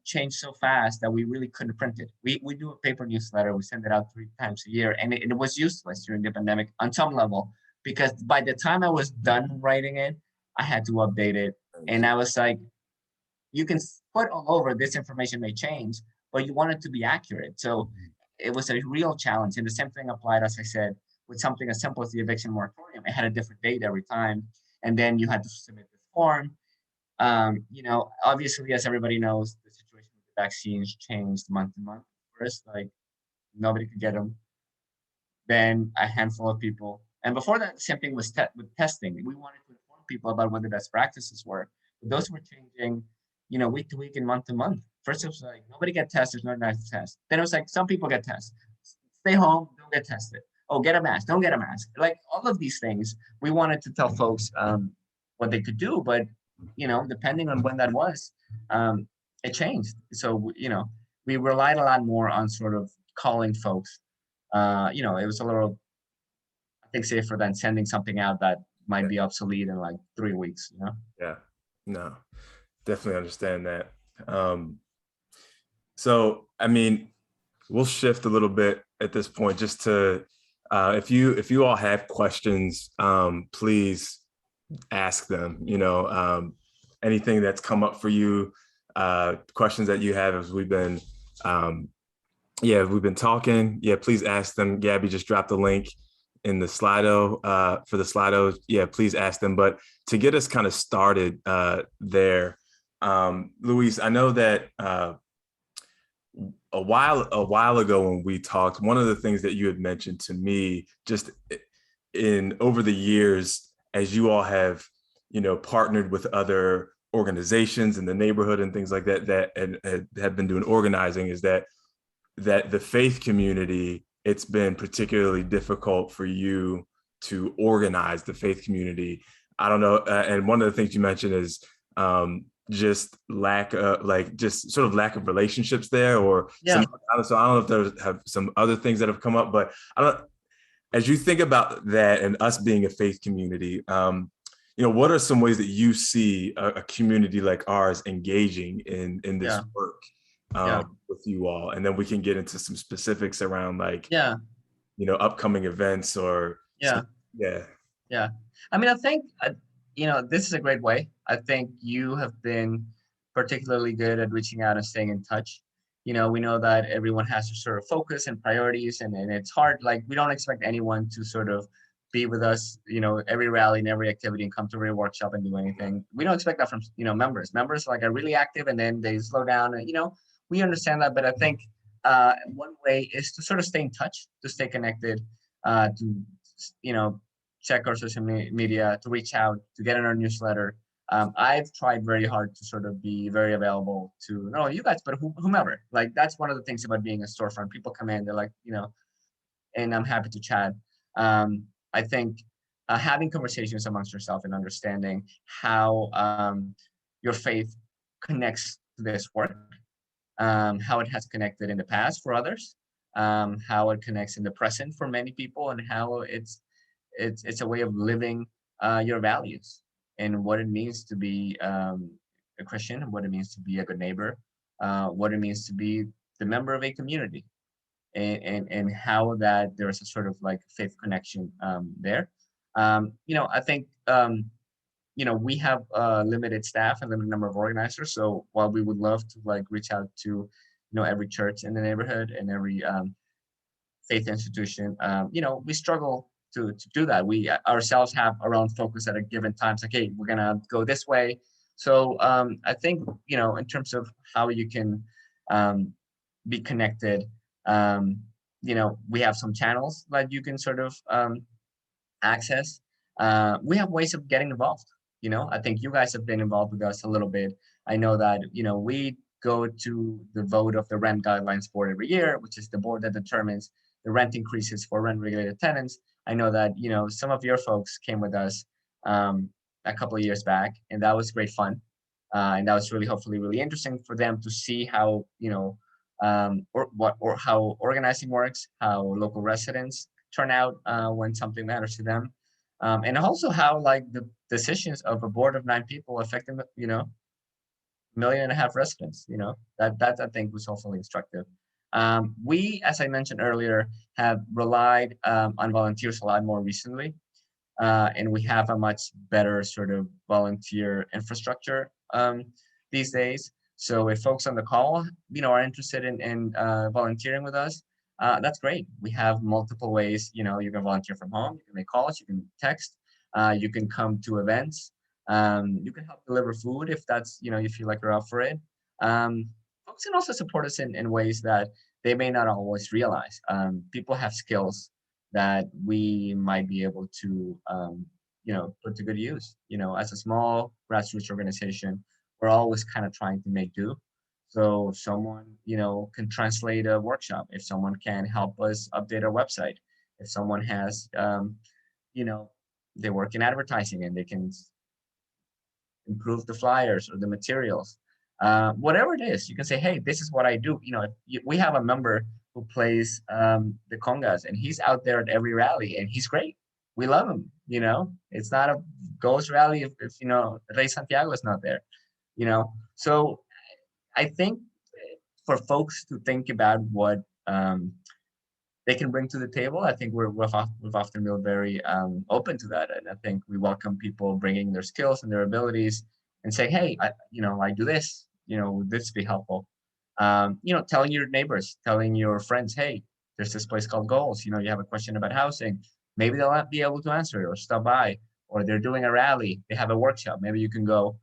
changed so fast that we really couldn't print it. We do a paper newsletter, we send it out 3 times a year, and it was useless during the pandemic on some level, because by the time I was done writing it, I had to update it. And I was like, you can put all over this information may change, but you want it to be accurate. So it was a real challenge. And the same thing applied, as I said, with something as simple as the eviction moratorium. It had a different date every time. And then you had to submit this form. Obviously, as everybody knows, the situation with the vaccines changed month to month. First, like nobody could get them. Then a handful of people. And before that, the same thing was with testing. We wanted to inform people about what the best practices were. But those were changing, week to week and month to month. First, it was like, nobody get tested, there's no nice test. Then it was like, some people get tested. Stay home, don't get tested. Oh, get a mask, don't get a mask. Like all of these things, we wanted to tell folks what they could do. But, depending on when that was, it changed. So, we relied a lot more on sort of calling folks. It was a little, I think, safer than sending something out that might be obsolete in like 3 weeks, Yeah, no, definitely understand that. So, I mean, we'll shift a little bit at this point just to, if you all have questions, please ask them, anything that's come up for you, questions that you have as we've been talking. Yeah, please ask them. Gabby just dropped the link in the Slido for the Slido. Yeah, please ask them. But to get us kind of started there, Luis, I know that a while ago when we talked, one of the things that you had mentioned to me just in over the years, as you all have, partnered with other organizations in the neighborhood and things like that, and have been doing organizing, is that the faith community, it's been particularly difficult for you to organize the faith community. I don't know. And one of the things you mentioned is just lack of lack of relationships there, or Yeah. so I don't know if there have some other things that have come up, but as you think about that and us being a faith community, what are some ways that you see a community like ours engaging in this work with you all? And then we can get into some specifics around upcoming events or Yeah. I mean, I think, this is a great way. I think you have been particularly good at reaching out and staying in touch. We know that everyone has to sort of focus and priorities, and it's hard. Like, we don't expect anyone to sort of be with us, every rally and every activity and come to every workshop and do anything. We don't expect that from, members. Members are really active and then they slow down, and, we understand that. But I think one way is to sort of stay in touch, to stay connected, to, check our social media, to reach out, to get in our newsletter. I've tried very hard to sort of be very available to not only you guys, but whomever. Like, that's one of the things about being a storefront. People come in, they're like, and I'm happy to chat. I think having conversations amongst yourself and understanding how your faith connects to this work, how it has connected in the past for others, how it connects in the present for many people, and how it's a way of living your values and what it means to be a Christian, and what it means to be a good neighbor, what it means to be the member of a community, and how that there is a sort of faith connection there. I think we have limited staff and limited number of organizers. So while we would love to reach out to every church in the neighborhood and every faith institution, we struggle to do that. We ourselves have our own focus at a given time. It's like, hey, we're gonna go this way. So I think in terms of how you can be connected, we have some channels that you can sort of access. We have ways of getting involved. I think you guys have been involved with us a little bit. I know that we go to the vote of the rent guidelines board every year, which is the board that determines the rent increases for rent regulated tenants. I know that some of your folks came with us a couple of years back, and that was great fun. And that was really, hopefully, really interesting for them to see how, or how organizing works, how local residents turn out when something matters to them, and also how like the decisions of a board of 9 people affect them, 1.5 million residents. That I think was hopefully instructive. We, as I mentioned earlier, have relied on volunteers a lot more recently, and we have a much better sort of volunteer infrastructure these days. So if folks on the call, are interested in volunteering with us, that's great. We have multiple ways. You can volunteer from home, you can make calls, you can text, you can come to events, you can help deliver food if that's, you feel like you're up for it. Folks can also support us in ways that they may not always realize. People have skills that we might be able to, put to good use. As a small grassroots organization, we're always kind of trying to make do. So if someone, can translate a workshop, if someone can help us update our website, if someone has, they work in advertising and they can improve the flyers or the materials, whatever it is, you can say, hey, this is what I do. We have a member who plays the congas, and he's out there at every rally, and he's great. We love him. It's not a ghost rally if Rey Santiago is not there. So I think for folks to think about what they can bring to the table, I think we've often been very open to that, and I think we welcome people bringing their skills and their abilities and saying, hey, I do this. Would this be helpful? Telling your neighbors, telling your friends, hey, there's this place called Goals. You have a question about housing. Maybe they'll not be able to answer it or stop by, or they're doing a rally. They have a workshop. Maybe you can go.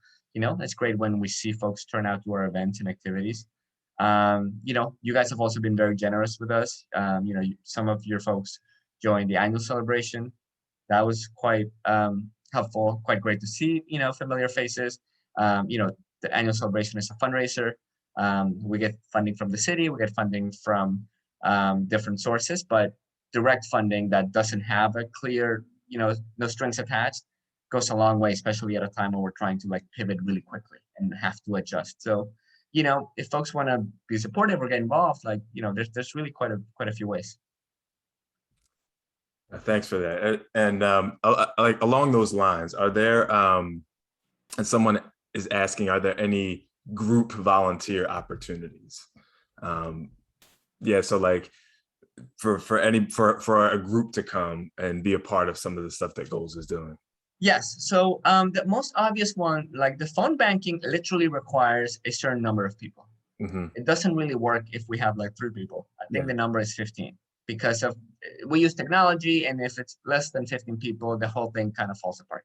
That's great when we see folks turn out to our events and activities. You guys have also been very generous with us. Some of your folks joined the annual celebration. That was quite helpful, quite great to see, familiar faces. The annual celebration is a fundraiser. We get funding from the city, we get funding from different sources, but direct funding that doesn't have a clear, no strings attached goes a long way, especially at a time when we're trying to like pivot really quickly and have to adjust. So, if folks want to be supportive or get involved, like, there's really quite a few ways. Thanks for that. And like along those lines, are there, and someone is asking, are there any group volunteer opportunities? Yeah, so like for a group to come and be a part of some of the stuff that Goals is doing. Yes. So the most obvious one, like the phone banking, literally requires a certain number of people. Mm-hmm. It doesn't really work if we have like 3 people. I think the number is 15 because we use technology, and if it's less than 15 people, the whole thing kind of falls apart.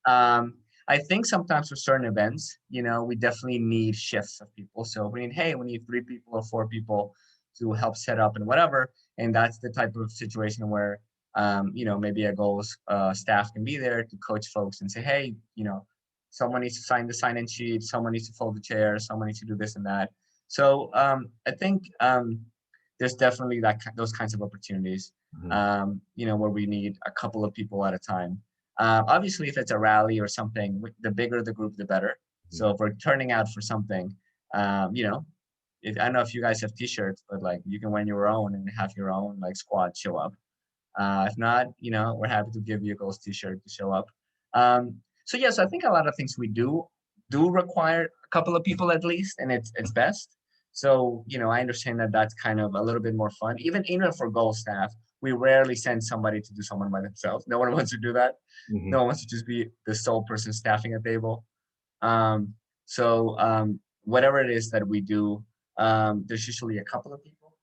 I think sometimes for certain events, we definitely need shifts of people. So we need 3 people or 4 people to help set up and whatever. And that's the type of situation where maybe a Goals staff can be there to coach folks and say, hey, someone needs to sign the sign-in sheet, someone needs to fold the chair, someone needs to do this and that. So I think there's definitely those kinds of opportunities, where we need a couple of people at a time. Obviously, if it's a rally or something, the bigger the group, the better. So if we're turning out for something, I don't know if you guys have t-shirts, but like you can wear your own and have your own like squad show up. If not, we're happy to give you a Goals t-shirt to show up. So yes, I think a lot of things we do require a couple of people at least, and it's best. So, I understand that that's kind of a little bit more fun. Even for Goals staff, we rarely send somebody to do someone by themselves. No one wants to do that. Mm-hmm. No one wants to just be the sole person staffing a table. Whatever it is that we do, there's usually a couple of people.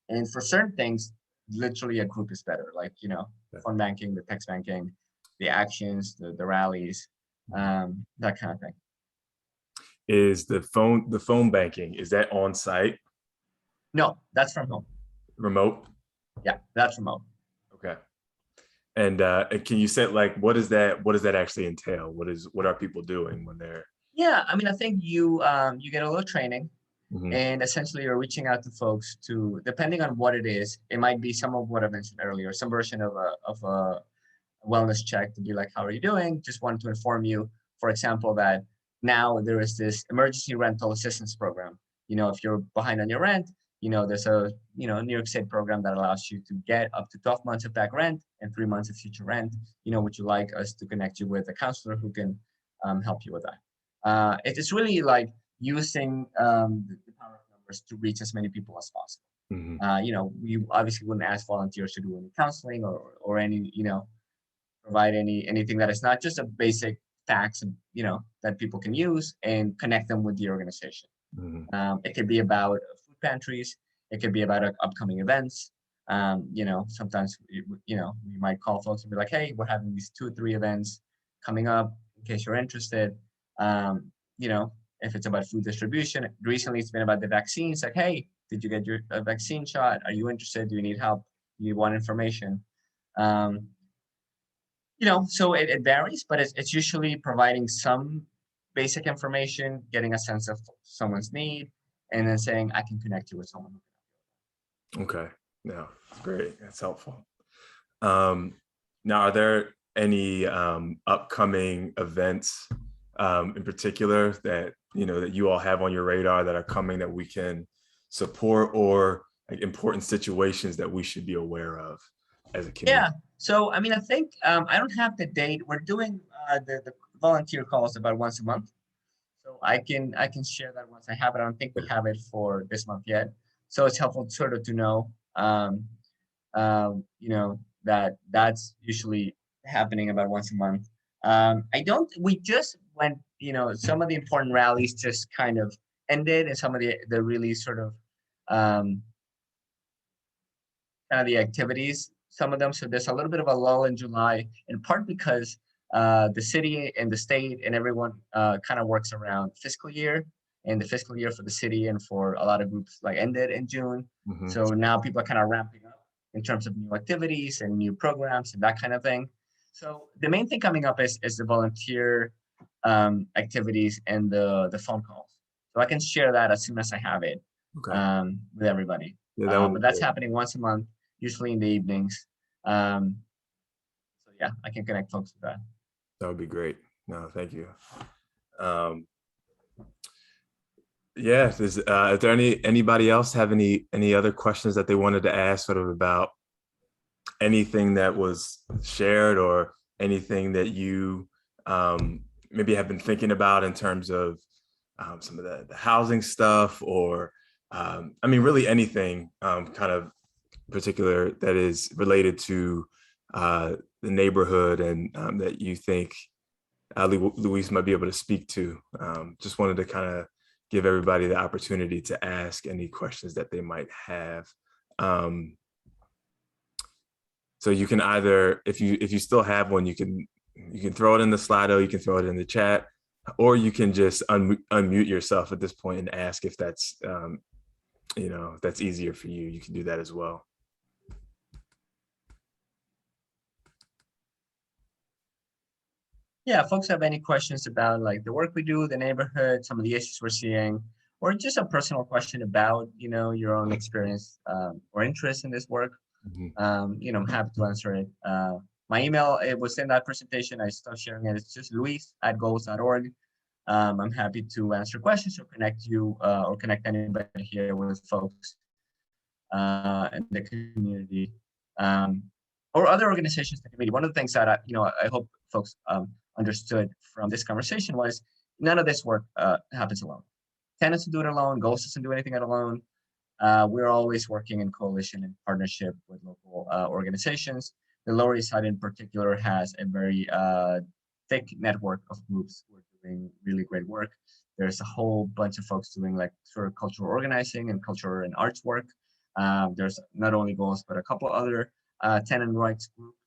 And for certain things, literally a group is better. Like, phone banking, the text banking, the actions, the rallies, that kind of thing. Is the phone banking, is that on site? No, that's from home. Remote? Yeah, that's remote. Okay. And can you say like, what does that actually entail? What are people doing when they're? Yeah, I mean, I think you get a little training, Mm-hmm. and essentially you're reaching out to folks depending on what it is. It might be some of what I mentioned earlier, some version of a wellness check to be like, how are you doing? Just wanted to inform you, for example, that now there is this emergency rental assistance program. If you're behind on your rent, there's a, New York State program that allows you to get up to 12 months of back rent and 3 months of future rent. Would you like us to connect you with a counselor who can help you with that? It's really like using the power of numbers to reach as many people as possible. We obviously wouldn't ask volunteers to do any counseling or any, provide anything that is not just a basic facts, that people can use and connect them with the organization. It could be about food pantries. It could be about upcoming events. Sometimes, we might call folks and be like, hey, we're having these 2 or 3 events coming up in case you're interested. If it's about food distribution, recently it's been about the vaccines. Like, hey, did you get your vaccine shot? Are you interested? Do you need help? Do you want information? So it varies, but it's usually providing some basic information, getting a sense of someone's need, and then saying, I can connect you with someone. Okay. No, great. That's helpful. Now, are there any upcoming events in particular that, that you all have on your radar that are coming that we can support, or like important situations that we should be aware of as a community? Yeah. So, I think I don't have the date. We're doing the volunteer calls about once a month. So I can share that once I have it. I don't think we have it for this month yet. So it's helpful sort of to know, that that's usually happening about once a month. We just went, some of the important rallies just kind of ended, and some of the really sort of, kind of the activities, some of them. So there's a little bit of a lull in July, in part because the city and the state and everyone kind of works around fiscal year, and the fiscal year for the city and for a lot of groups ended in June. So now people are kind of ramping up in terms of new activities and new programs and that kind of thing. So the main thing coming up is the volunteer activities and the phone calls. So I can share that as soon as I have it with everybody. Yeah, but that's happening once a month, usually in the evenings. So yeah, I can connect folks with that. That would be great. No, thank you. Yeah, is there anybody else have any other questions that they wanted to ask, sort of about anything that was shared, or anything that you maybe have been thinking about in terms of some of the housing stuff, or really anything kind of particular that is related to the neighborhood, and that you think Luis might be able to speak to. Just wanted to kind of give everybody the opportunity to ask any questions that they might have. So you can either, if you still have one, you can throw it in the Slido, you can throw it in the chat, or you can just unmute yourself at this point and ask if that's if that's easier for you. You can do that as well. Yeah, folks have any questions about the work we do, the neighborhood, some of the issues we're seeing, or just a personal question about, your own experience or interest in this work, I'm happy to answer it. My email, it was in that presentation. I stopped sharing it. It's just luis@goles.org. I'm happy to answer questions or connect you or connect anybody here with folks in the community or other organizations in the community. One of the things that I hope folks understood from this conversation was none of this work happens alone. Tenants do it alone. GOLES doesn't do anything alone. We're always working in coalition and partnership with local organizations. The Lower East Side in particular has a very thick network of groups who are doing really great work. There's a whole bunch of folks doing sort of cultural organizing and cultural and arts work. There's not only GOLES, but a couple other tenant rights groups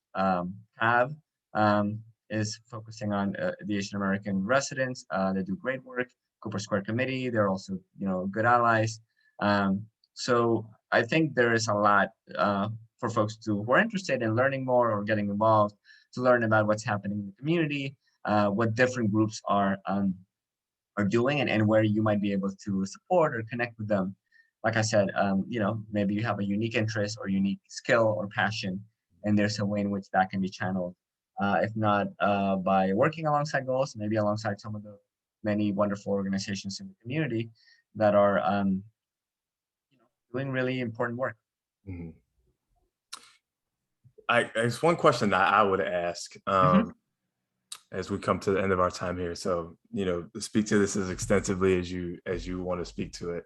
is focusing on the Asian American residents. They do great work. Cooper Square Committee, they're also good allies. So I think there is a lot for folks who are interested in learning more or getting involved to learn about what's happening in the community, what different groups are doing, and where you might be able to support or connect with them. Like I said, maybe you have a unique interest or unique skill or passion, and there's a way in which that can be channeled if not by working alongside goals, maybe alongside some of the many wonderful organizations in the community that are doing really important work. Mhm. It's one question that I would ask as we come to the end of our time here. So, speak to this as extensively as you want to speak to it.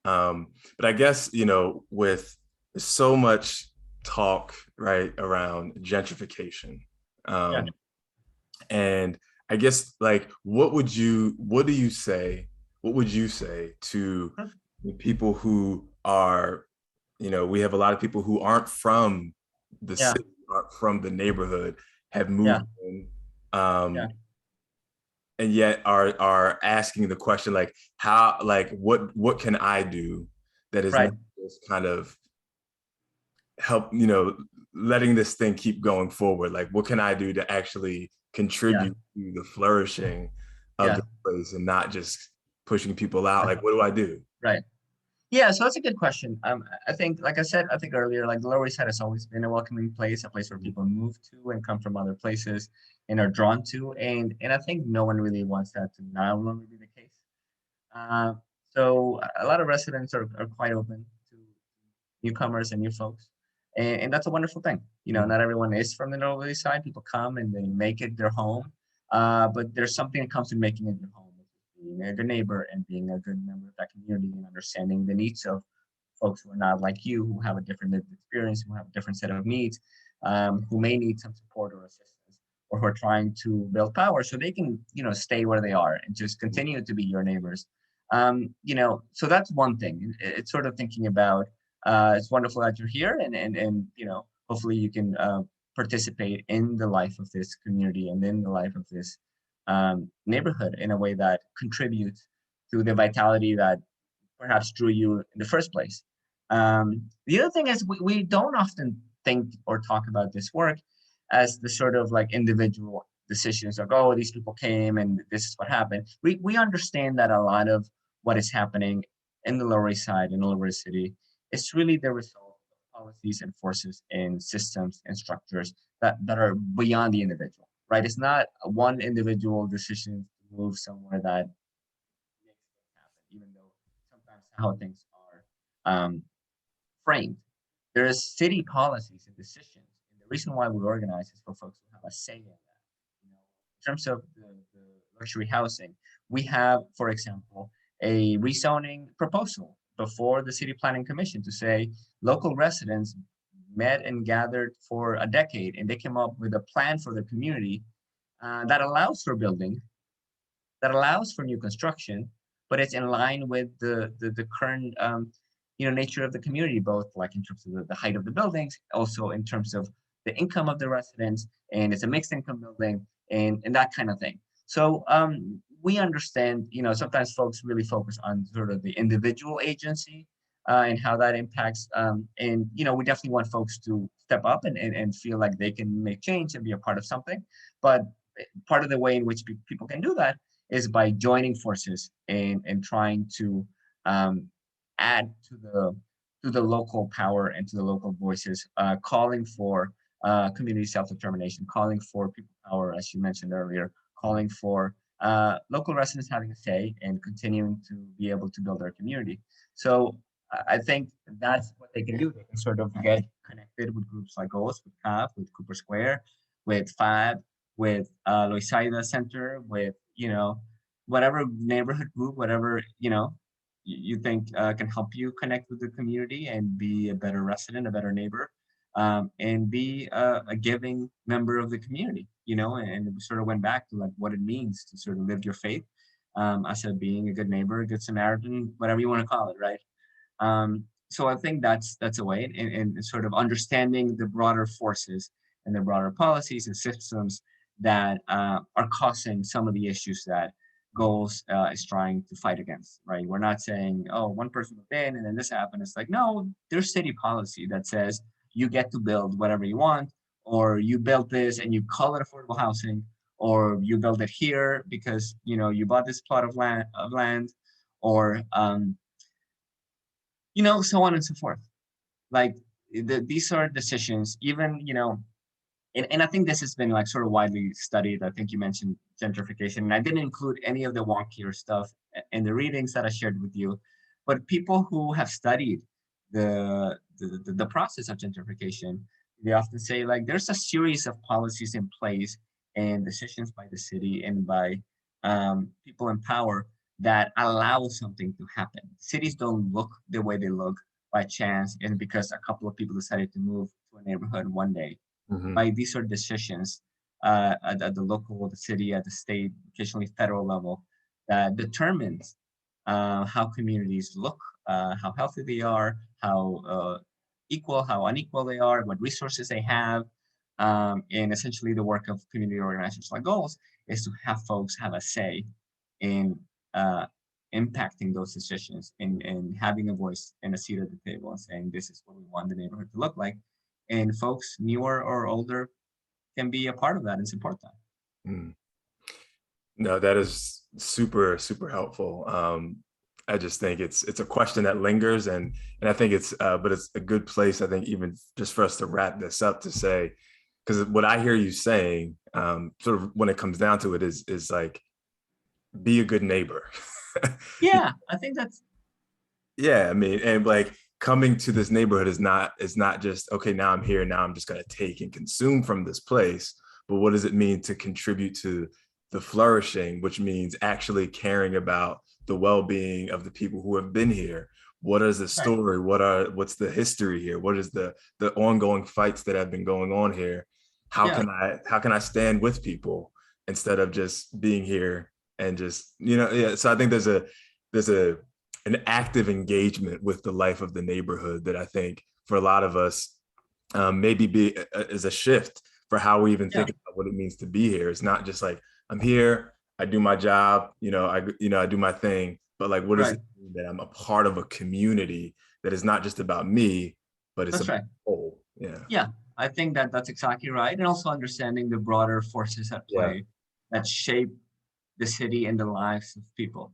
But I guess, with so much talk, right, around gentrification. Yeah. And I guess, like, what would you say to the people who are, we have a lot of people who aren't from the Yeah. city, aren't from the neighborhood, have Yeah. moved in, Yeah. and yet are asking the question, like, how, like, what can I do that is Right. not just kind of help, letting this thing keep going forward? Like, what can I do to actually Yeah. contribute to the flourishing of Yeah. the place and not just pushing people out? Like, what do I do? Right. Yeah, so that's a good question. I think, like I said, I think earlier, like the Lower East Side has always been a welcoming place, a place where people move to and come from other places and are drawn to, and I think no one really wants that to not longer be the case. Uh, so a lot of residents are quite open to newcomers and new folks, and that's a wonderful thing. Mhm. Not everyone is from the Lower East Side. People come and they make it their home, but there's something that comes to making it your home, which is being a good neighbor and being a good member of that community and understanding the needs of folks who are not like you, who have a different lived experience, who have a different set of needs, who may need some support or assistance, or who are trying to build power so they can, stay where they are and just continue to be your neighbors. So that's one thing. It's sort of thinking about. It's wonderful that you're here, and hopefully you can participate in the life of this community and in the life of this neighborhood in a way that contributes to the vitality that perhaps drew you in the first place. The other thing is we don't often think or talk about this work as the sort of like individual decisions, like, oh, these people came and this is what happened. We understand that a lot of what is happening in the Lower East Side, in the Lower East City, is really the result of policies and forces and systems and structures that are beyond the individual, right? It's not one individual decision to move somewhere that makes things happen, even though sometimes how things are framed. There's city policies and decisions, and the reason why we organize is for folks to have a say in that. In terms of the luxury housing, we have, for example, a rezoning proposal before the City Planning Commission to say local residents met and gathered for a decade, and they came up with a plan for the community that allows for building, that allows for new construction, but it's in line with the current nature of the community, both like in terms of the height of the buildings, also in terms of the income of the residents, and it's a mixed income building and that kind of thing. So we understand, sometimes folks really focus on sort of the individual agency and how that impacts. And we definitely want folks to step up and feel like they can make change and be a part of something. But part of the way in which people can do that is by joining forces and trying to add to the local power and to the local voices, calling for community self-determination, calling for people power, as you mentioned earlier, calling for local residents having a say and continuing to be able to build their community. So I think that's what they can do. They can sort of get connected with groups like GOLES, with CAF, with Cooper Square, with FAB, with Luis Caridad Center, with, whatever neighborhood group, whatever, you think can help you connect with the community and be a better resident, a better neighbor, and be a giving member of the community, and we sort of went back to like what it means to sort of live your faith. I said being a good neighbor, a good Samaritan, whatever you want to call it, right? So I think that's a way, and sort of understanding the broader forces and the broader policies and systems that are causing some of the issues that GOLES is trying to fight against, right? We're not saying, oh, one person moved in and then this happened. It's like, no, there's city policy that says you get to build whatever you want, or you built this and you call it affordable housing, or you build it here because you bought this plot of land, or so on and so forth. Like these are decisions, even and I think this has been like sort of widely studied. I think you mentioned gentrification, and I didn't include any of the wonkier stuff in the readings that I shared with you, but people who have studied the process of gentrification, they often say like there's a series of policies in place and decisions by the city and by people in power that allow something to happen. Cities don't look the way they look by chance and because a couple of people decided to move to a neighborhood one day. Mhm. By these are decisions at the local, the city, at the state, occasionally federal level that determines how communities look, how healthy they are, how equal, how unequal they are, what resources they have. And essentially the work of community organizations like GOLES is to have folks have a say in impacting those decisions and having a voice and a seat at the table and saying, this is what we want the neighborhood to look like. And folks newer or older can be a part of that and support that. Mm. No, that is super, super helpful. I just think it's a question that lingers, and I think but it's a good place, I think, even just for us to wrap this up to say, because what I hear you saying, sort of when it comes down to it, is like, be a good neighbor. Yeah, I think that's Yeah, I mean, and like coming to this neighborhood is not just, okay, now I'm here, now I'm just gonna take and consume from this place, but what does it mean to contribute to the flourishing, which means actually caring about the well-being of the people who have been here. What is the story? What's the history here? What is the ongoing fights that have been going on here? How can I stand with people instead of just being here and just, yeah. So I think there's an active engagement with the life of the neighborhood that I think for a lot of us maybe is a shift for how we even think about what it means to be here. It's not just like, I'm here, I do my job, I do my thing, but like, what does it mean that I'm a part of a community that is not just about me, but it's about the whole? Yeah, I think that's exactly right. And also understanding the broader forces at play that shape the city and the lives of people.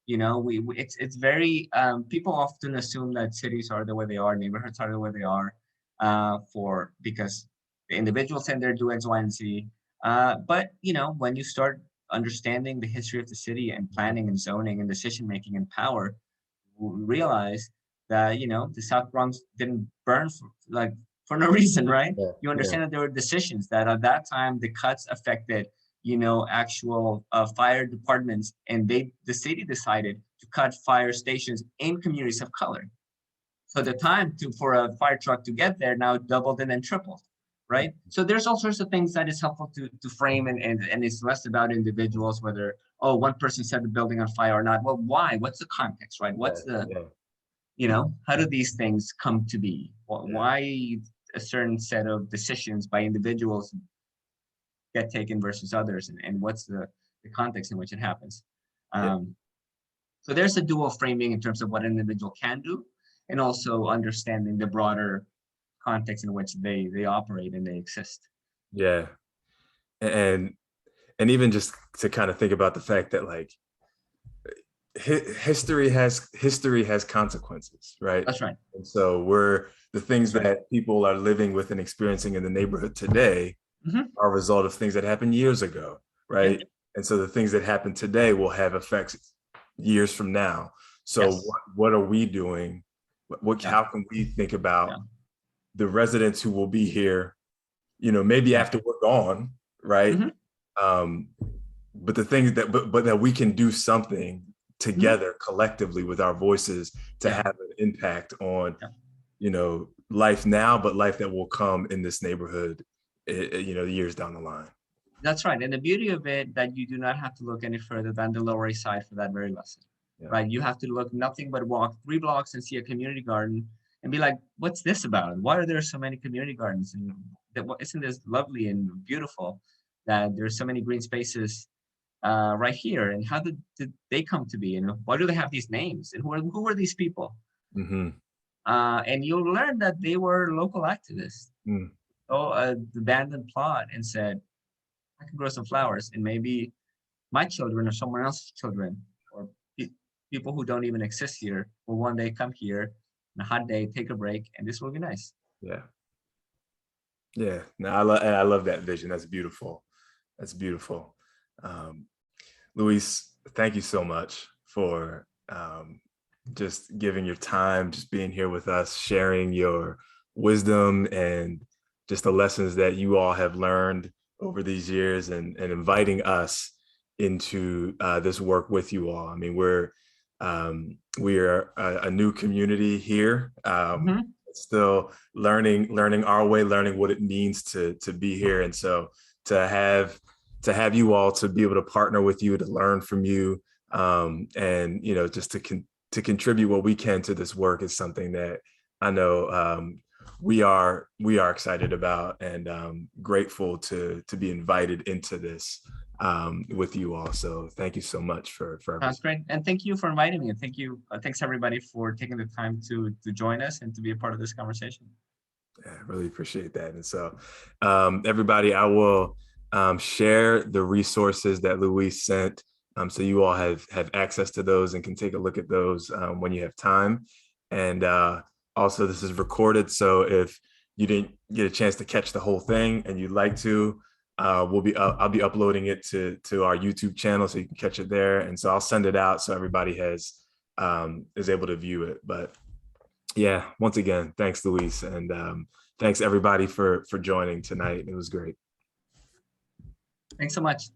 It's very people often assume that cities are the way they are, neighborhoods are the way they are, because the individuals in there do X, Y, and Z. But when you start understanding the history of the city and planning and zoning and decision making and power, we realize that the South Bronx didn't burn for no reason, right? You understand that there were decisions that at that time the cuts affected actual fire departments, and the city decided to cut fire stations in communities of color. So the time for a fire truck to get there now doubled and then tripled, right? So there's all sorts of things that is helpful to frame, and it's less about individuals, whether, oh, one person set the building on fire or not. Well, why? What's the context, right? What's how do these things come to be? Why a certain set of decisions by individuals get taken versus others, and what's the context in which it happens. So there's a dual framing in terms of what an individual can do, and also understanding the broader context in which they operate and they exist. Yeah. And even just to kind of think about the fact that like history has consequences, right? That's right. And so the things that people are living with and experiencing in the neighborhood today are a result of things that happened years ago, right? And so the things that happen today will have effects years from now. So what are we doing? How can we think about the residents who will be here, maybe after we're gone, right? But the things but that we can do something together collectively with our voices to have an impact on, life now, but life that will come in this neighborhood, years down the line. That's right. And the beauty of it, that you do not have to look any further than the Lower East Side for that very lesson, right? You have to look nothing but walk 3 blocks and see a community garden and be like, what's this about? Why are there so many community gardens? And isn't this lovely and beautiful that there's so many green spaces right here? And how did they come to be? And why do they have these names? And who were these people? And you'll learn that they were local activists. The abandoned plot and said, I can grow some flowers, and maybe my children or someone else's children or people who don't even exist here will one day come here on a hot day, take a break, and this will be nice. Yeah. Yeah, no, I love that vision. That's beautiful. That's beautiful. Luis, thank you so much for just giving your time, just being here with us, sharing your wisdom and just the lessons that you all have learned over these years, and inviting us into this work with you all. I mean, we are a new community here. Still learning our way, learning what it means to be here. And so to have you all, to be able to partner with you, to learn from you, and just to contribute what we can to this work is something that I know we are excited about, and grateful to be invited into this with you all. So thank you so much for Sounds great. And thank you for inviting me. And thank you. Thanks everybody for taking the time to join us and to be a part of this conversation. Yeah, I really appreciate that. And so everybody, I will share the resources that Luis sent, so you all have access to those and can take a look at those when you have time. And also, this is recorded, so if you didn't get a chance to catch the whole thing and you'd like to, I'll be uploading it to our YouTube channel, so you can catch it there. And so I'll send it out so everybody is able to view it. But yeah, once again, thanks, Luis, and thanks everybody for joining tonight. It was great. Thanks so much.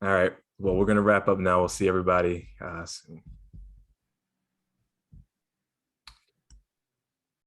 All right. Well, we're going to wrap up now. We'll see everybody soon.